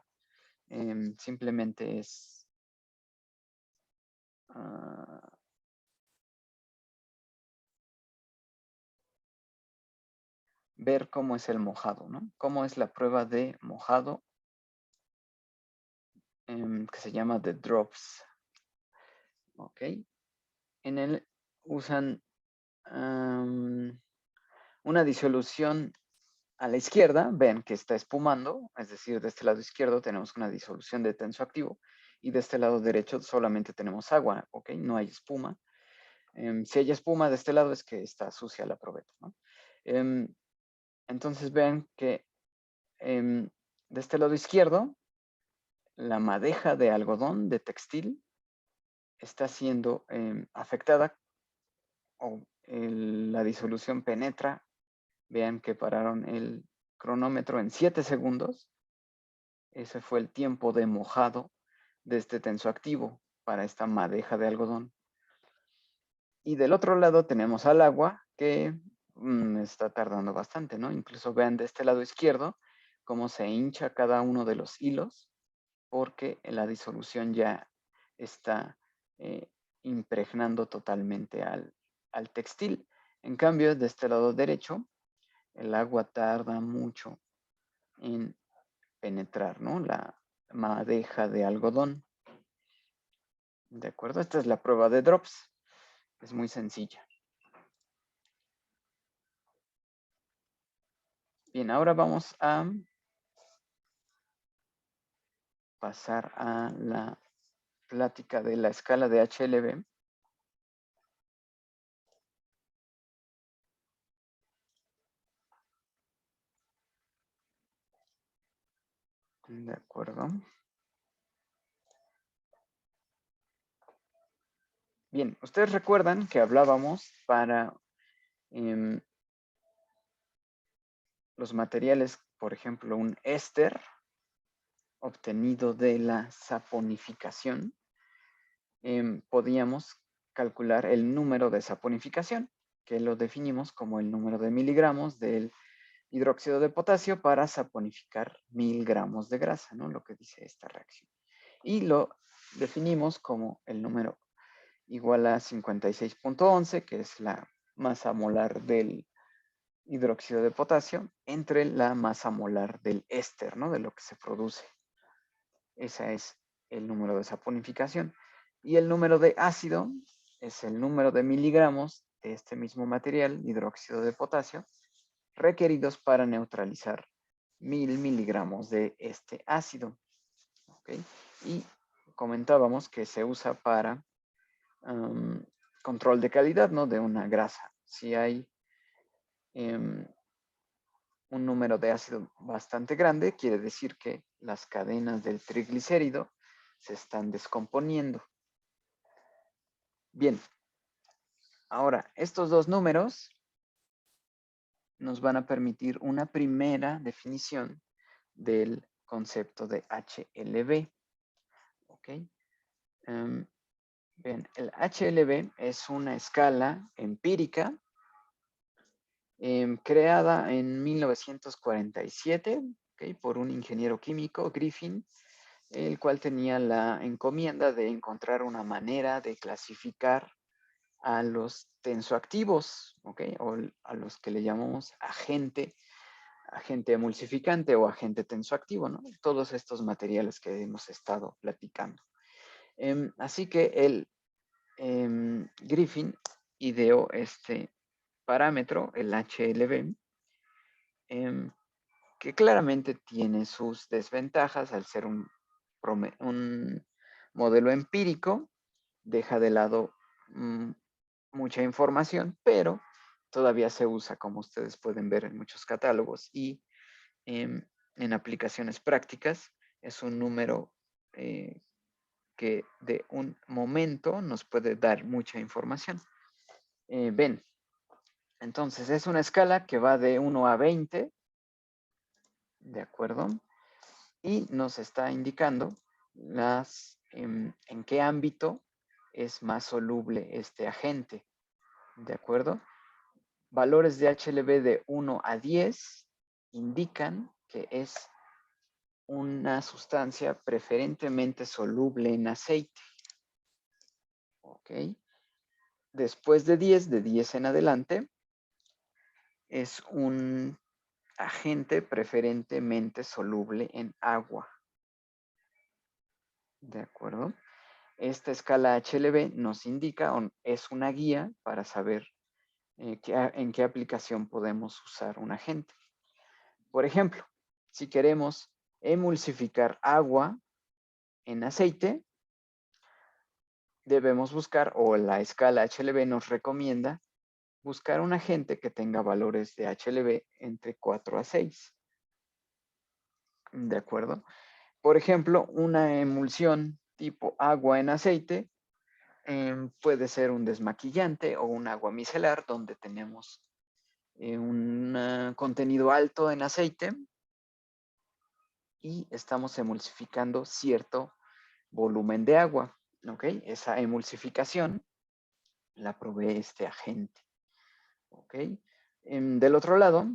Speaker 1: simplemente es ver cómo es el mojado, ¿no? Cómo es la prueba de mojado que se llama The Drops. ¿Ok? En él usan una disolución a la izquierda, ven que está espumando, es decir, de este lado izquierdo tenemos una disolución de tensoactivo y de este lado derecho solamente tenemos agua, ¿ok? No hay espuma. Si hay espuma de este lado es que está sucia la probeta, ¿no? Entonces vean que de este lado izquierdo, la madeja de algodón, de textil, está siendo afectada o la disolución penetra. Vean que pararon el cronómetro en 7 segundos. Ese fue el tiempo de mojado de este tensoactivo para esta madeja de algodón. Y del otro lado tenemos al agua que está tardando bastante, ¿no? Incluso vean de este lado izquierdo cómo se hincha cada uno de los hilos porque la disolución ya está impregnando totalmente al textil. En cambio, de este lado derecho, el agua tarda mucho en penetrar, ¿no? La madeja de algodón. ¿De acuerdo? Esta es la prueba de drops. Es muy sencilla. Bien, ahora vamos a pasar a la plática de la escala de HLB. De acuerdo. Bien, ustedes recuerdan que hablábamos para los materiales, por ejemplo, un éster obtenido de la saponificación, podíamos calcular el número de saponificación, que lo definimos como el número de miligramos del hidróxido de potasio para saponificar 1000 gramos de grasa, ¿no? Lo que dice esta reacción. Y lo definimos como el número igual a 56.11, que es la masa molar del hidróxido de potasio, entre la masa molar del éster, ¿no? De lo que se produce. Ese es el número de saponificación. Y el número de ácido es el número de miligramos de este mismo material, hidróxido de potasio, requeridos para neutralizar 1000 miligramos de este ácido. ¿Okay? Y comentábamos que se usa para control de calidad, ¿no? De una grasa. Si hay un número de ácido bastante grande, quiere decir que las cadenas del triglicérido se están descomponiendo. Bien, ahora estos dos números nos van a permitir una primera definición del concepto de HLB. ¿Ok? Bien, el HLB es una escala empírica creada en 1947, ¿okay? Por un ingeniero químico, Griffin, el cual tenía la encomienda de encontrar una manera de clasificar a los tensoactivos, ¿okay? O a los que le llamamos agente emulsificante o agente tensoactivo, ¿no? Todos estos materiales que hemos estado platicando. Así que el Griffin ideó este parámetro, el HLB, que claramente tiene sus desventajas al ser un modelo empírico, deja de lado mucha información, pero todavía se usa, como ustedes pueden ver en muchos catálogos y en aplicaciones prácticas. Es un número que de un momento nos puede dar mucha información. Ven, entonces es una escala que va de 1 a 20, ¿de acuerdo? Y nos está indicando en qué ámbito es más soluble este agente, ¿de acuerdo? Valores de HLB de 1 a 10 indican que es una sustancia preferentemente soluble en aceite. ¿Ok? Después de 10 en adelante, es un agente preferentemente soluble en agua. ¿De acuerdo? Esta escala HLB nos indica, es una guía para saber en qué aplicación podemos usar un agente. Por ejemplo, si queremos emulsificar agua en aceite, debemos buscar, o la escala HLB nos recomienda, buscar un agente que tenga valores de HLB entre 4 a 6. ¿De acuerdo? Por ejemplo, una emulsión tipo agua en aceite puede ser un desmaquillante o un agua micelar donde tenemos un contenido alto en aceite y estamos emulsificando cierto volumen de agua. ¿Ok? Esa emulsificación la provee este agente. ¿Ok? Del otro lado,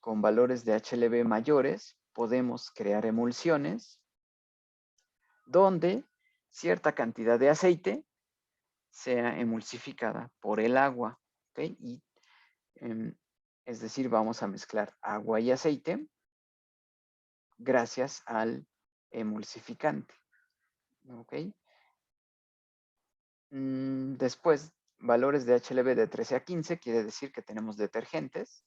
Speaker 1: con valores de HLB mayores, podemos crear emulsiones donde cierta cantidad de aceite sea emulsificada por el agua. ¿Ok? Y, es decir, vamos a mezclar agua y aceite gracias al emulsificante. ¿Ok? Después, valores de HLB de 13 a 15 quiere decir que tenemos detergentes,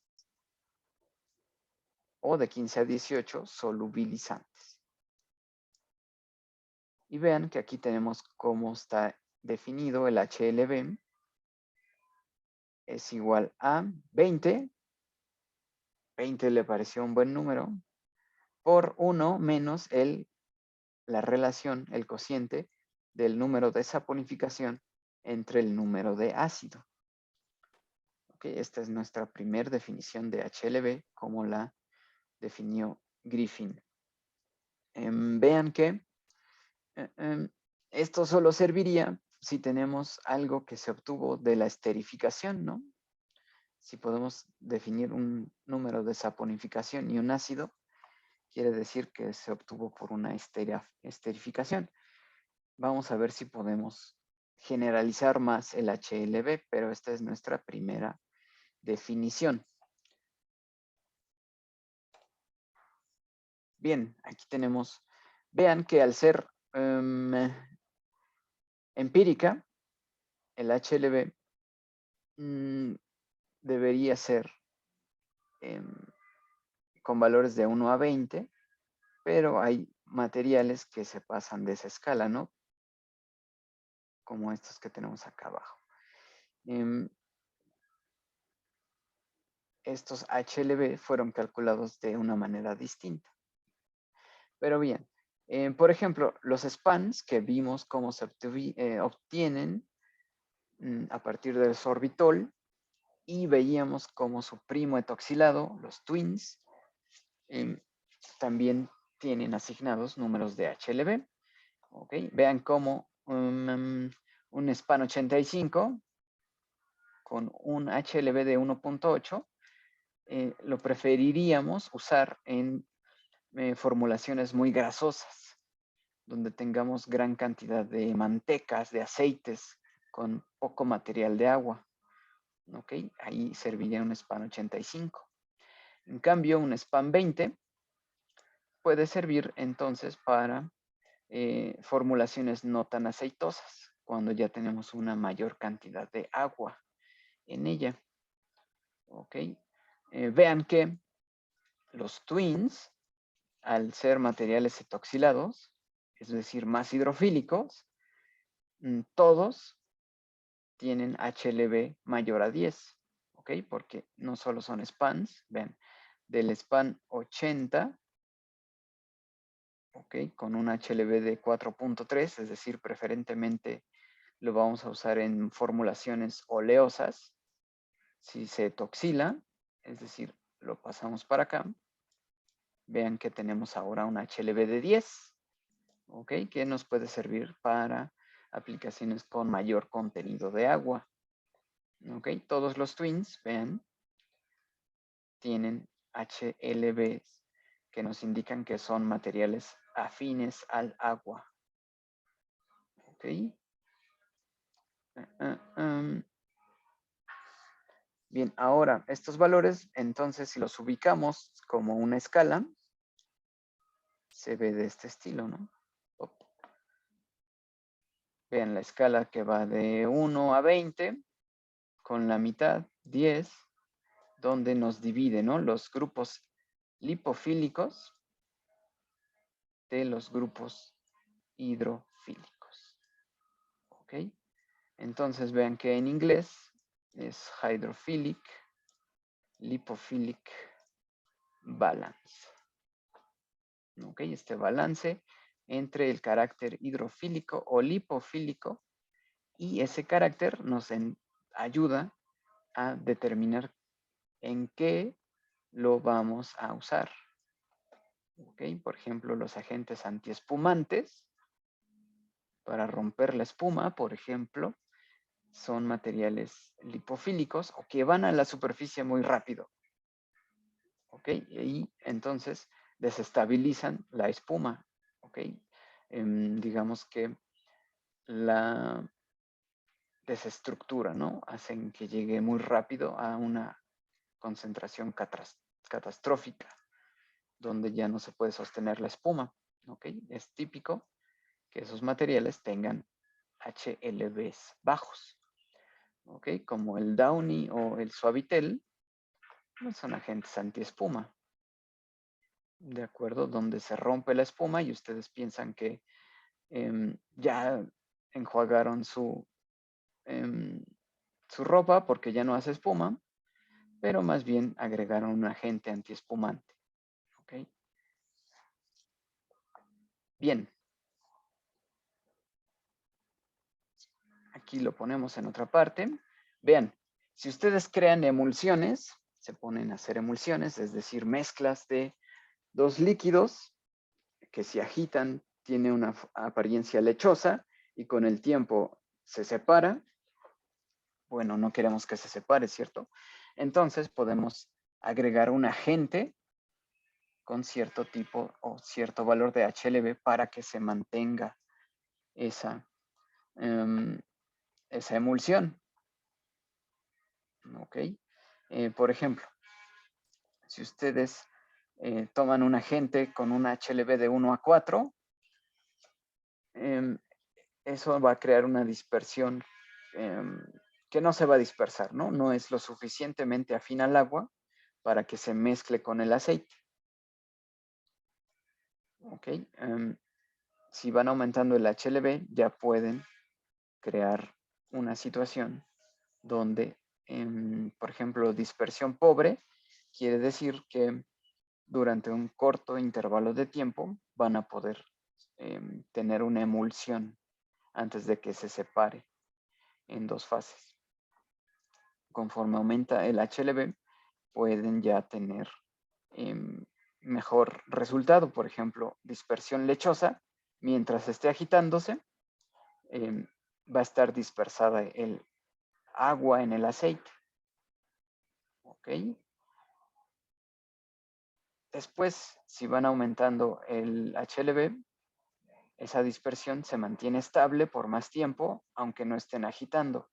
Speaker 1: o de 15 a 18 solubilizantes. Y vean que aquí tenemos cómo está definido el HLB. Es igual a 20. 20 le pareció un buen número. Por 1 menos la relación, el cociente del número de saponificación entre el número de ácido. Okay, esta es nuestra primera definición de HLB, como la definió Griffin. Vean que esto solo serviría si tenemos algo que se obtuvo de la esterificación, ¿no? Si podemos definir un número de saponificación y un ácido, quiere decir que se obtuvo por una esterificación. Vamos a ver si podemos generalizar más el HLB, pero esta es nuestra primera definición. Bien, aquí tenemos, vean que al ser empírica, el HLB debería ser con valores de 1 a 20, pero hay materiales que se pasan de esa escala, ¿no? Como estos que tenemos acá abajo. Estos HLB fueron calculados de una manera distinta. Pero bien, por ejemplo, los spans que vimos cómo se obtienen a partir del sorbitol, y veíamos como su primo etoxilado, los twins, también tienen asignados números de HLB. Okay. Vean cómo un SPAN 85 con un HLB de 1.8 lo preferiríamos usar en formulaciones muy grasosas, donde tengamos gran cantidad de mantecas, de aceites, con poco material de agua. ¿Ok? Ahí serviría un SPAN 85. En cambio, un SPAN 20 puede servir entonces para formulaciones no tan aceitosas, cuando ya tenemos una mayor cantidad de agua en ella. ¿Ok? Vean que los twins, al ser materiales etoxilados, es decir, más hidrofílicos, todos tienen HLB mayor a 10, ¿ok? Porque no solo son spans, vean, del span 80, ¿ok? Con un HLB de 4.3, es decir, preferentemente lo vamos a usar en formulaciones oleosas. Si se etoxila, es decir, lo pasamos para acá, vean que tenemos ahora un HLB de 10, ¿ok? Que nos puede servir para aplicaciones con mayor contenido de agua. ¿Ok? Todos los twins, vean, tienen HLBs que nos indican que son materiales afines al agua. ¿Ok? Bien, ahora, estos valores, entonces, si los ubicamos como una escala, se ve de este estilo, ¿no? Vean la escala que va de 1 a 20, con la mitad, 10, donde nos divide, ¿no? Los grupos lipofílicos de los grupos hidrofílicos. ¿Ok? Entonces vean que en inglés es hydrophilic, lipophilic balance. ¿Ok? Este balance entre el carácter hidrofílico o lipofílico, y ese carácter nos ayuda a determinar en qué lo vamos a usar. ¿Ok? Por ejemplo, los agentes antiespumantes para romper la espuma, por ejemplo, son materiales lipofílicos o que van a la superficie muy rápido. ¿Ok? Y entonces desestabilizan la espuma. ¿Ok? Digamos que la desestructura, ¿no? Hacen que llegue muy rápido a una concentración catastrófica, donde ya no se puede sostener la espuma. ¿Ok? Es típico que esos materiales tengan HLBs bajos. ¿Ok? Como el Downy o el Suavitel, no son agentes antiespuma. ¿De acuerdo? Donde se rompe la espuma y ustedes piensan que ya enjuagaron su ropa porque ya no hace espuma, pero más bien agregaron un agente antiespumante. ¿Ok? Bien. aquí lo ponemos en otra parte. Vean, si ustedes crean emulsiones, se ponen a hacer emulsiones, es decir, mezclas de dos líquidos que si agitan tiene una apariencia lechosa y con el tiempo se separa. Bueno, no queremos que se separe, ¿cierto? Entonces podemos agregar un agente con cierto tipo o cierto valor de HLB para que se mantenga esa emulsión. ¿Ok? Por ejemplo, si ustedes toman un agente con un HLB de 1 a 4, eso va a crear una dispersión que no se va a dispersar, ¿no? No es lo suficientemente afín al agua para que se mezcle con el aceite. ¿Ok? Si van aumentando el HLB, ya pueden crear una situación donde, por ejemplo, dispersión pobre quiere decir que durante un corto intervalo de tiempo van a poder tener una emulsión antes de que se separe en dos fases. Conforme aumenta el HLB, pueden ya tener mejor resultado. Por ejemplo, dispersión lechosa, mientras esté agitándose, va a estar dispersada el agua en el aceite. ¿Ok? Después, si van aumentando el HLB, esa dispersión se mantiene estable por más tiempo, aunque no estén agitando.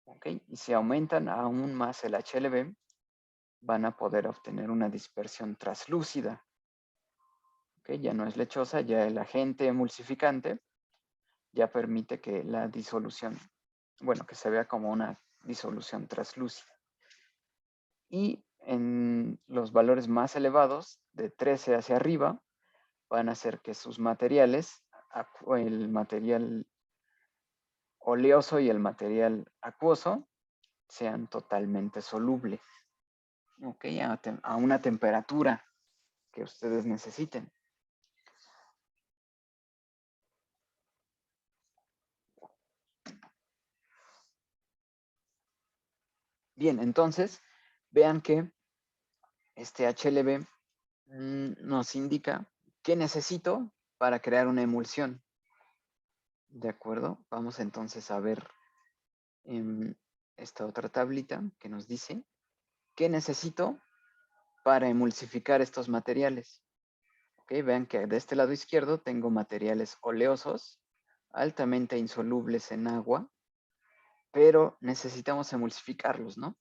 Speaker 1: ¿Ok? Y si aumentan aún más el HLB, van a poder obtener una dispersión translúcida. ¿Ok? Ya no es lechosa, ya el agente emulsificante ya permite que la disolución, bueno, que se vea como una disolución translúcida. Y en los valores más elevados, de 13 hacia arriba, van a hacer que sus materiales, el material oleoso y el material acuoso, sean totalmente solubles. ¿Ok? A una temperatura que ustedes necesiten. Bien, entonces, vean que este HLB nos indica qué necesito para crear una emulsión. ¿De acuerdo? Vamos entonces a ver esta otra tablita que nos dice qué necesito para emulsificar estos materiales. ¿Ok? Vean que de este lado izquierdo tengo materiales oleosos, altamente insolubles en agua, pero necesitamos emulsificarlos, ¿no?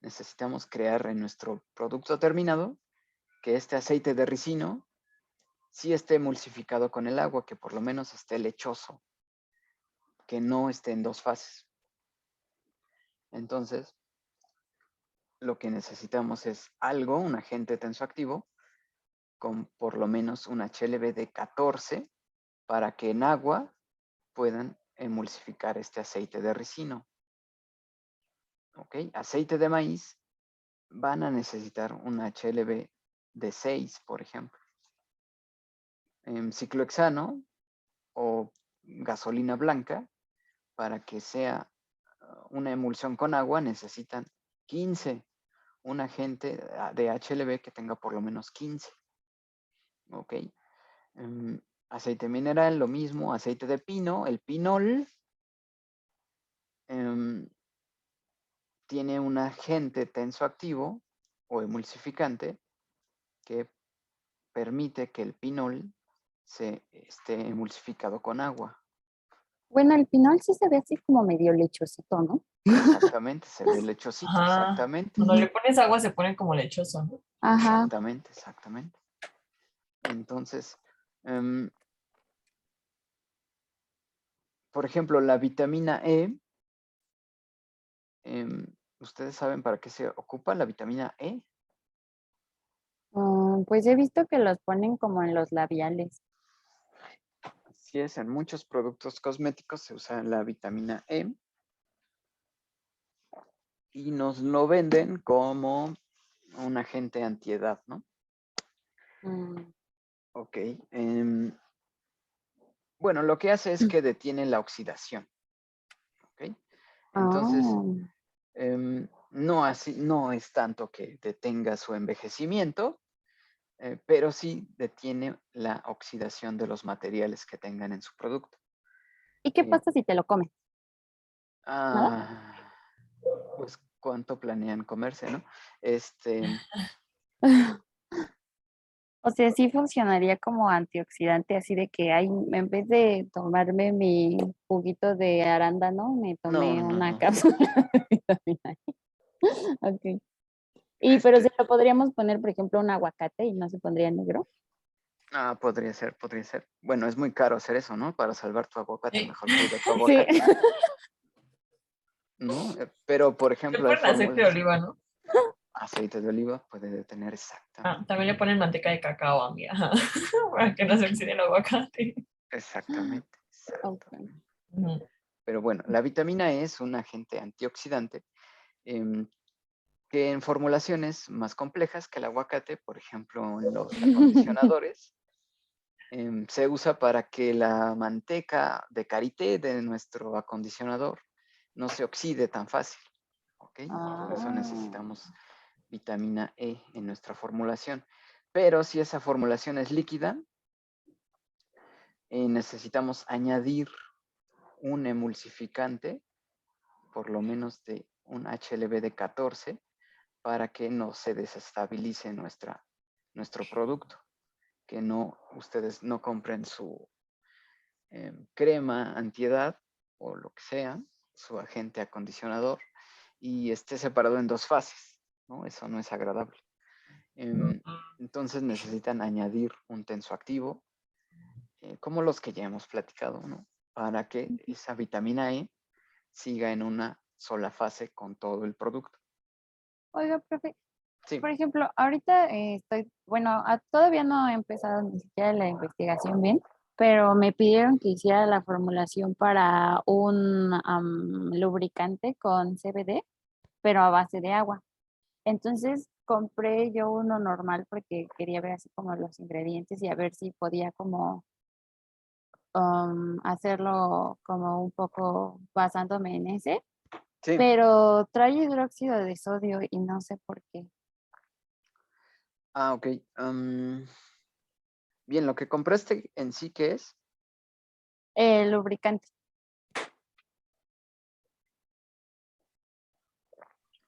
Speaker 1: Necesitamos crear en nuestro producto terminado que este aceite de ricino sí esté emulsificado con el agua, que por lo menos esté lechoso, que no esté en dos fases. Entonces, lo que necesitamos es algo, un agente tensoactivo, con por lo menos un HLB de 14 para que en agua puedan emulsificar este aceite de ricino. ¿Ok? Aceite de maíz van a necesitar un HLB de 6, por ejemplo. Ciclohexano o gasolina blanca, para que sea una emulsión con agua, necesitan 15. Un agente de HLB que tenga por lo menos 15. ¿Ok? Aceite mineral, lo mismo. Aceite de pino, el pinol, tiene un agente tensoactivo o emulsificante que permite que el pinol se esté emulsificado con agua.
Speaker 3: Bueno, el pinol sí se ve así como medio lechosito, ¿no?
Speaker 1: Exactamente, se ve lechosito,
Speaker 2: Ajá.
Speaker 1: exactamente.
Speaker 2: Cuando le pones agua se pone como lechoso, ¿no?
Speaker 3: Ajá.
Speaker 1: Exactamente, exactamente. Entonces, por ejemplo, la vitamina E, ¿ustedes saben para qué se ocupa la vitamina E?
Speaker 3: Pues he visto que los ponen como en los labiales.
Speaker 1: Así es, en muchos productos cosméticos se usa la vitamina E y nos lo venden como un agente antiedad, ¿no?
Speaker 3: Mm,
Speaker 1: Ok. Bueno, lo que hace es que detiene la oxidación. ¿Ok? Entonces, no es tanto que detenga su envejecimiento, pero sí detiene la oxidación de los materiales que tengan en su producto.
Speaker 3: ¿Y qué pasa si te lo comes? ¿Nada?
Speaker 1: Pues cuánto planean comerse, ¿no?
Speaker 3: O sea, sí funcionaría como antioxidante, así de que hay, en vez de tomarme mi juguito de arándano, me tomé una
Speaker 1: No.
Speaker 3: cápsula de vitamina E. Ok. Y pero se lo podríamos poner, por ejemplo, un aguacate y no se pondría negro.
Speaker 1: Podría ser. Bueno, es muy caro hacer eso, ¿no? Para salvar tu aguacate,
Speaker 2: Sí.
Speaker 1: mejor cuida tu
Speaker 3: Sí.
Speaker 1: aguacate, ¿no? Pero, por
Speaker 2: Le
Speaker 1: ejemplo, hay
Speaker 2: ponen aceite de
Speaker 1: fórmulas.
Speaker 2: oliva, ¿no?
Speaker 1: Aceite de oliva puede detener exactamente.
Speaker 2: También le ponen manteca de cacao a mí, ajá, para que no se oxide el aguacate.
Speaker 1: Exactamente.
Speaker 3: Ok.
Speaker 2: Ujú.
Speaker 1: Pero bueno, la vitamina E es un agente antioxidante que en formulaciones más complejas que el aguacate, por ejemplo, en los acondicionadores, se usa para que la manteca de karité de nuestro acondicionador no se oxide tan fácil. ¿Ok? Por eso necesitamos vitamina E en nuestra formulación. Pero si esa formulación es líquida, necesitamos añadir un emulsificante, por lo menos de un HLB de 14, para que no se desestabilice nuestro producto, que ustedes no compren su crema antiedad o lo que sea, su agente acondicionador, y esté separado en dos fases, ¿no? Eso no es agradable. Entonces necesitan añadir un tensoactivo, como los que ya hemos platicado, ¿no? Para que esa vitamina E siga en una sola fase con todo el producto.
Speaker 3: Oiga, profe,
Speaker 1: Sí.
Speaker 3: por ejemplo, ahorita bueno, todavía no he empezado ni siquiera la investigación bien, pero me pidieron que hiciera la formulación para un lubricante con CBD, pero a base de agua. Entonces compré yo uno normal porque quería ver así como los ingredientes y a ver si podía como hacerlo como un poco basándome en ese,
Speaker 1: Sí.
Speaker 3: pero trae hidróxido de sodio y no sé por qué.
Speaker 1: Ok. Bien, lo que compraste en sí, ¿qué es?
Speaker 3: El lubricante.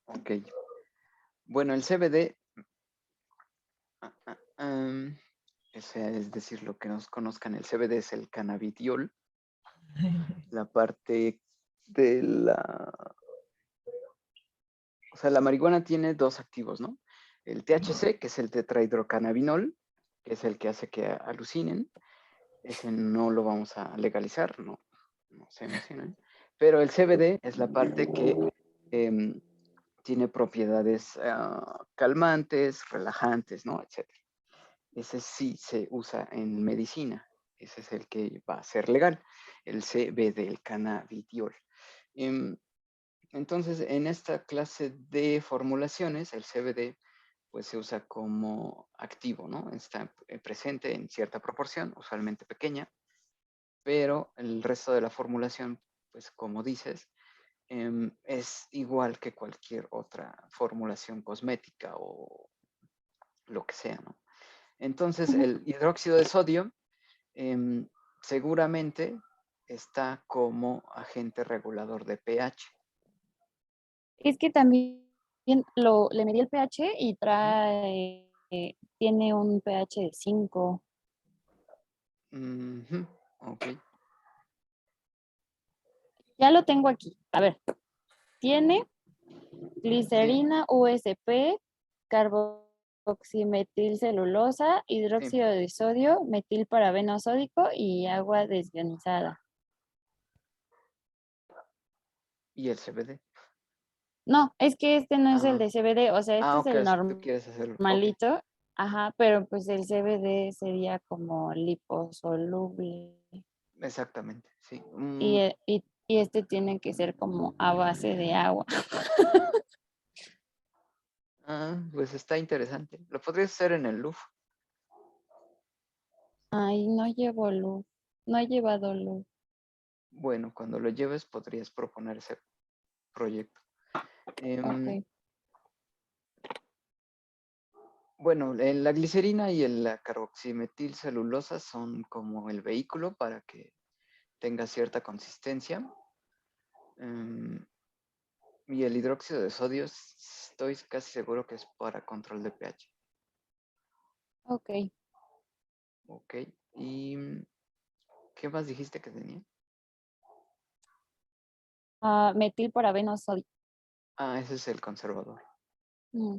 Speaker 1: Ok. Bueno, el CBD, o sea, es decir, lo que nos conozcan, el CBD es el cannabidiol, la parte de o sea, la marihuana tiene dos activos, ¿no? El THC, que es el tetrahidrocannabinol, que es el que hace que alucinen. Ese no lo vamos a legalizar, no se emocionen. Pero el CBD es la parte que tiene propiedades calmantes, relajantes, ¿no? Etcétera. Ese sí se usa en medicina. Ese es el que va a ser legal, el CBD, el cannabidiol. Entonces, en esta clase de formulaciones, el CBD pues se usa como activo, ¿no? Está presente en cierta proporción, usualmente pequeña, pero el resto de la formulación, pues como dices, es igual que cualquier otra formulación cosmética o lo que sea, ¿no? Entonces, el hidróxido de sodio seguramente está como agente regulador de pH.
Speaker 3: Es que también le medí el pH y tiene un pH de 5.
Speaker 1: Ok.
Speaker 3: Ya lo tengo aquí. A ver, tiene
Speaker 1: Sí.
Speaker 3: glicerina USP, carboximetilcelulosa,
Speaker 1: Sí.
Speaker 3: hidróxido de sodio, metilparabeno sódico y agua desionizada.
Speaker 1: Y el CBD.
Speaker 3: No, es que este no es el de CBD, o sea, este es
Speaker 1: Ok,
Speaker 3: el
Speaker 1: si tú quieres hacerlo. Ok,
Speaker 3: normalito, ajá, pero pues el CBD sería como liposoluble
Speaker 1: exactamente, sí.
Speaker 3: y este tiene que ser como a base de agua.
Speaker 1: Pues está interesante. Lo podrías hacer en el LUF.
Speaker 3: Ay, no llevo luz. No he llevado luz.
Speaker 1: Bueno, cuando lo lleves podrías proponer ese proyecto.
Speaker 3: Ok.
Speaker 1: Bueno, la glicerina y la carboximetilcelulosa son como el vehículo para que tenga cierta consistencia. Y el hidróxido de sodio estoy casi seguro que es para control de pH.
Speaker 3: Ok.
Speaker 1: Ok. ¿Y qué más dijiste que tenía?
Speaker 3: Metilparabeno sodio.
Speaker 1: Ah, ese es el conservador.
Speaker 3: Mm,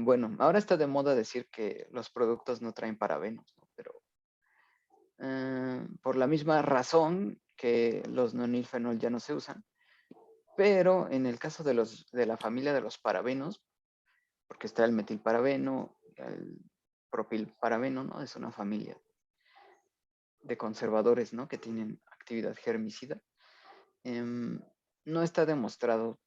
Speaker 1: Bueno, ahora está de moda decir que los productos no traen parabenos, ¿no? Pero por la misma razón que los nonilfenol ya no se usan. Pero en el caso de la familia de los parabenos, porque está el metilparabeno, el propilparabeno, ¿no? Es una familia de conservadores, ¿no? Que tienen actividad germicida. No está demostrado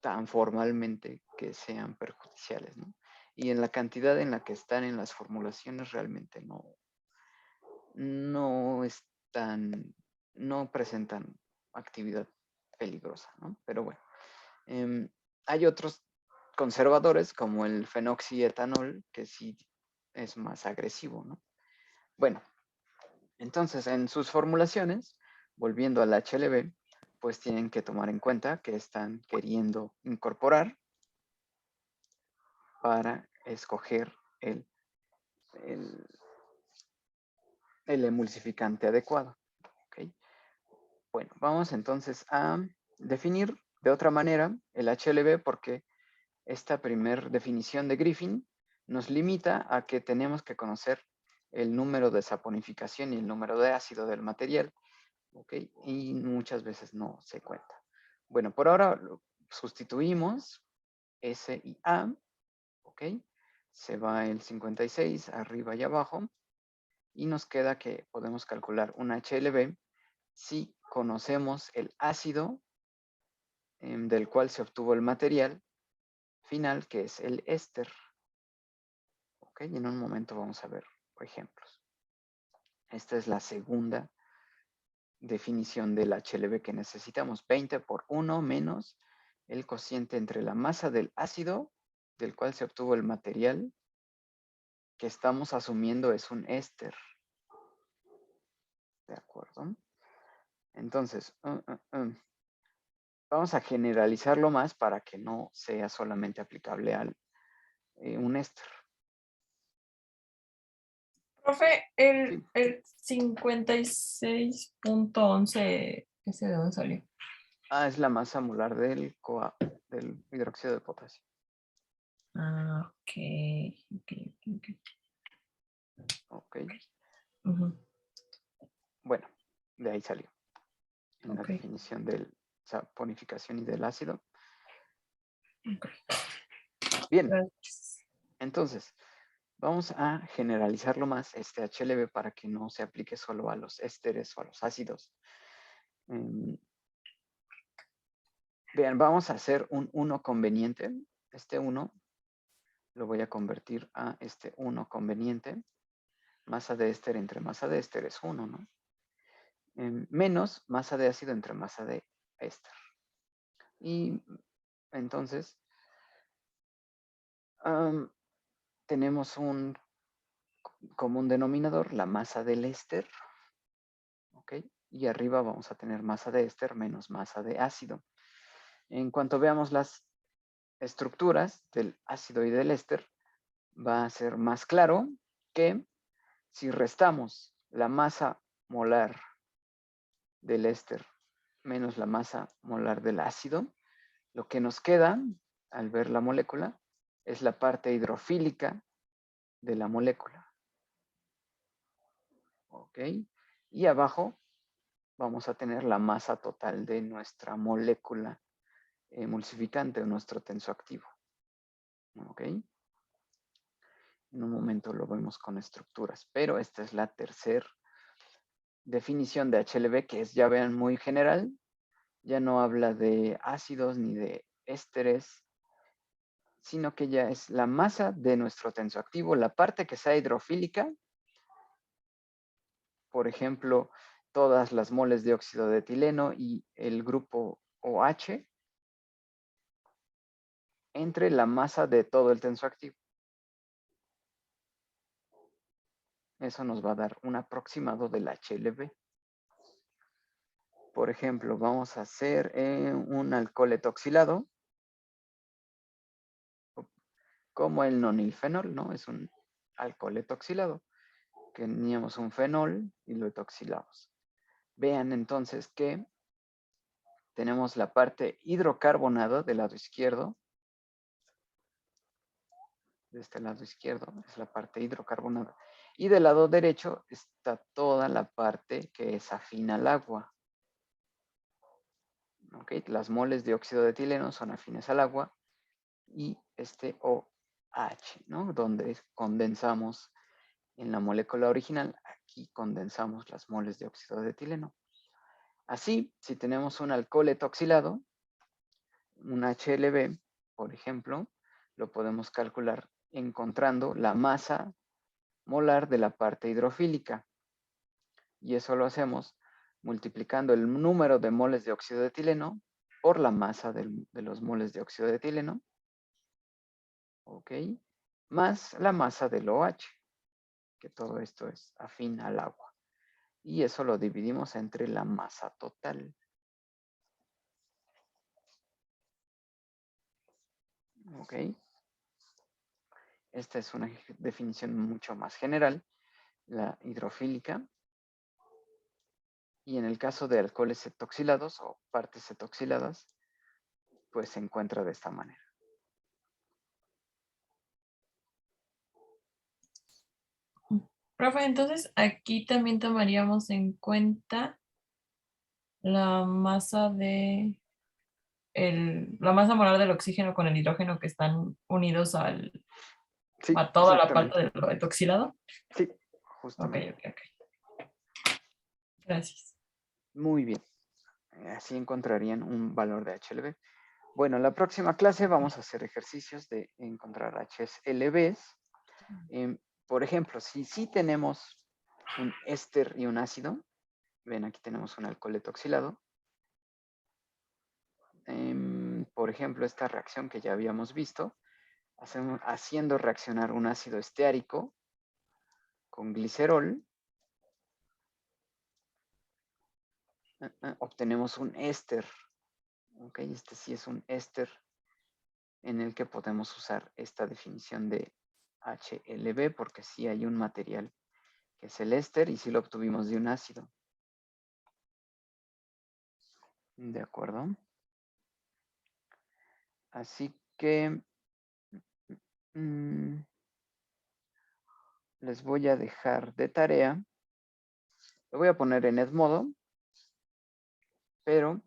Speaker 1: tan formalmente que sean perjudiciales, ¿no? Y en la cantidad en la que están en las formulaciones realmente no están, no presentan actividad peligrosa, ¿no? Pero bueno, hay otros conservadores como el fenoxietanol que sí es más agresivo, ¿no? Bueno, entonces en sus formulaciones, volviendo al HLB, pues tienen que tomar en cuenta que están queriendo incorporar para escoger el, el, el emulsificante adecuado. ¿Okay? Bueno, vamos entonces a definir de otra manera el HLB porque esta primera definición de Griffin nos limita a que tenemos que conocer el número de saponificación y el número de ácido del material, ¿ok? Y muchas veces no se cuenta. Bueno, por ahora sustituimos S y A, ¿ok? Se va el 56 arriba y abajo y nos queda que podemos calcular un HLB si conocemos el ácido del cual se obtuvo el material final, que es el éster. ¿Ok? Y en un momento vamos a ver ejemplos. Esta es la segunda definición del HLB que necesitamos. 20 por 1 menos el cociente entre la masa del ácido del cual se obtuvo el material que estamos asumiendo es un éster. ¿De acuerdo? Entonces, vamos a generalizarlo más para que no sea solamente aplicable a un éster.
Speaker 2: Profe,
Speaker 1: Sí.
Speaker 2: el 56.11, ¿ese de dónde salió?
Speaker 1: Ah, es la masa molar del hidróxido de potasio.
Speaker 2: Ah, ok.
Speaker 1: Ok. Bueno, de ahí salió. En la
Speaker 2: Ok.
Speaker 1: definición de saponificación y del ácido. Bien,
Speaker 2: Gracias.
Speaker 1: entonces, vamos a generalizarlo más este HLB para que no se aplique solo a los ésteres o a los ácidos. Vean, vamos a hacer un 1 conveniente. Este 1 lo voy a convertir a este 1 conveniente. Masa de éster entre masa de éster es 1, ¿no? Menos masa de ácido entre masa de éster. Y entonces, tenemos un común denominador, la masa del éster, ¿ok? Y arriba vamos a tener masa de éster menos masa de ácido. En cuanto veamos las estructuras del ácido y del éster, va a ser más claro que si restamos la masa molar del éster menos la masa molar del ácido, lo que nos queda al ver la molécula es la parte hidrofílica de la molécula. ¿Ok? Y abajo vamos a tener la masa total de nuestra molécula emulsificante o nuestro tensoactivo. ¿Ok? En un momento lo vemos con estructuras, pero esta es la tercera definición de HLB que es, ya vean, muy general. Ya no habla de ácidos ni de ésteres, sino que ya es la masa de nuestro tensoactivo, la parte que sea hidrofílica por ejemplo, todas las moles de óxido de etileno y el grupo OH entre la masa de todo el tensoactivo. Eso nos va a dar un aproximado del HLB. Por ejemplo, vamos a hacer un alcohol etoxilado, como el nonilfenol, ¿no? Es un alcohol etoxilado. Teníamos un fenol y lo etoxilamos. Vean entonces que tenemos la parte hidrocarbonada del lado izquierdo. De este lado izquierdo es la parte hidrocarbonada. Y del lado derecho está toda la parte que es afín al agua. ¿Okay? Las moles de óxido de etileno son afines al agua. Y este OH, ¿no? Donde condensamos en la molécula original, aquí condensamos las moles de óxido de etileno. Así, si tenemos un alcohol etoxilado, un HLB, por ejemplo, lo podemos calcular encontrando la masa molar de la parte hidrofílica. Y eso lo hacemos multiplicando el número de moles de óxido de etileno por la masa de los moles de óxido de etileno. ¿Ok? Más la masa del OH, que todo esto es afín al agua. Y eso lo dividimos entre la masa total. ¿Ok? Esta es una definición mucho más general, la hidrofílica. Y en el caso de alcoholes etoxilados o partes etoxiladas, pues se encuentra de esta manera.
Speaker 2: Profe, entonces aquí también tomaríamos en cuenta la masa la masa molar del oxígeno con el hidrógeno que están unidos
Speaker 1: Sí,
Speaker 2: a toda la parte
Speaker 1: exactamente.
Speaker 2: de lo etoxilado.
Speaker 1: Sí,
Speaker 2: Ok,
Speaker 1: justamente.
Speaker 2: ok. Gracias.
Speaker 1: Muy bien. Así encontrarían un valor de HLB. Bueno, en la próxima clase vamos a hacer ejercicios de encontrar HLBs. Por ejemplo, si tenemos un éster y un ácido, ven, aquí tenemos un alcohol etoxilado. Por ejemplo, esta reacción que ya habíamos visto, haciendo reaccionar un ácido esteárico con glicerol, obtenemos un éster. ¿Ok? Este sí es un éster en el que podemos usar esta definición de HLB porque sí hay un material que es el éster y sí lo obtuvimos de un ácido. ¿De acuerdo? Así que les voy a dejar de tarea. Lo voy a poner en Edmodo, pero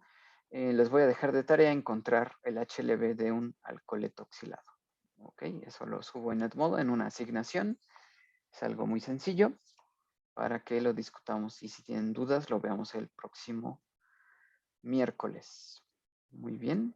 Speaker 1: les voy a dejar de tarea encontrar el HLB de un alcohol etoxilado. Ok, eso lo subo en Edmodo en una asignación. Es algo muy sencillo para que lo discutamos y si tienen dudas lo veamos el próximo miércoles. Muy bien.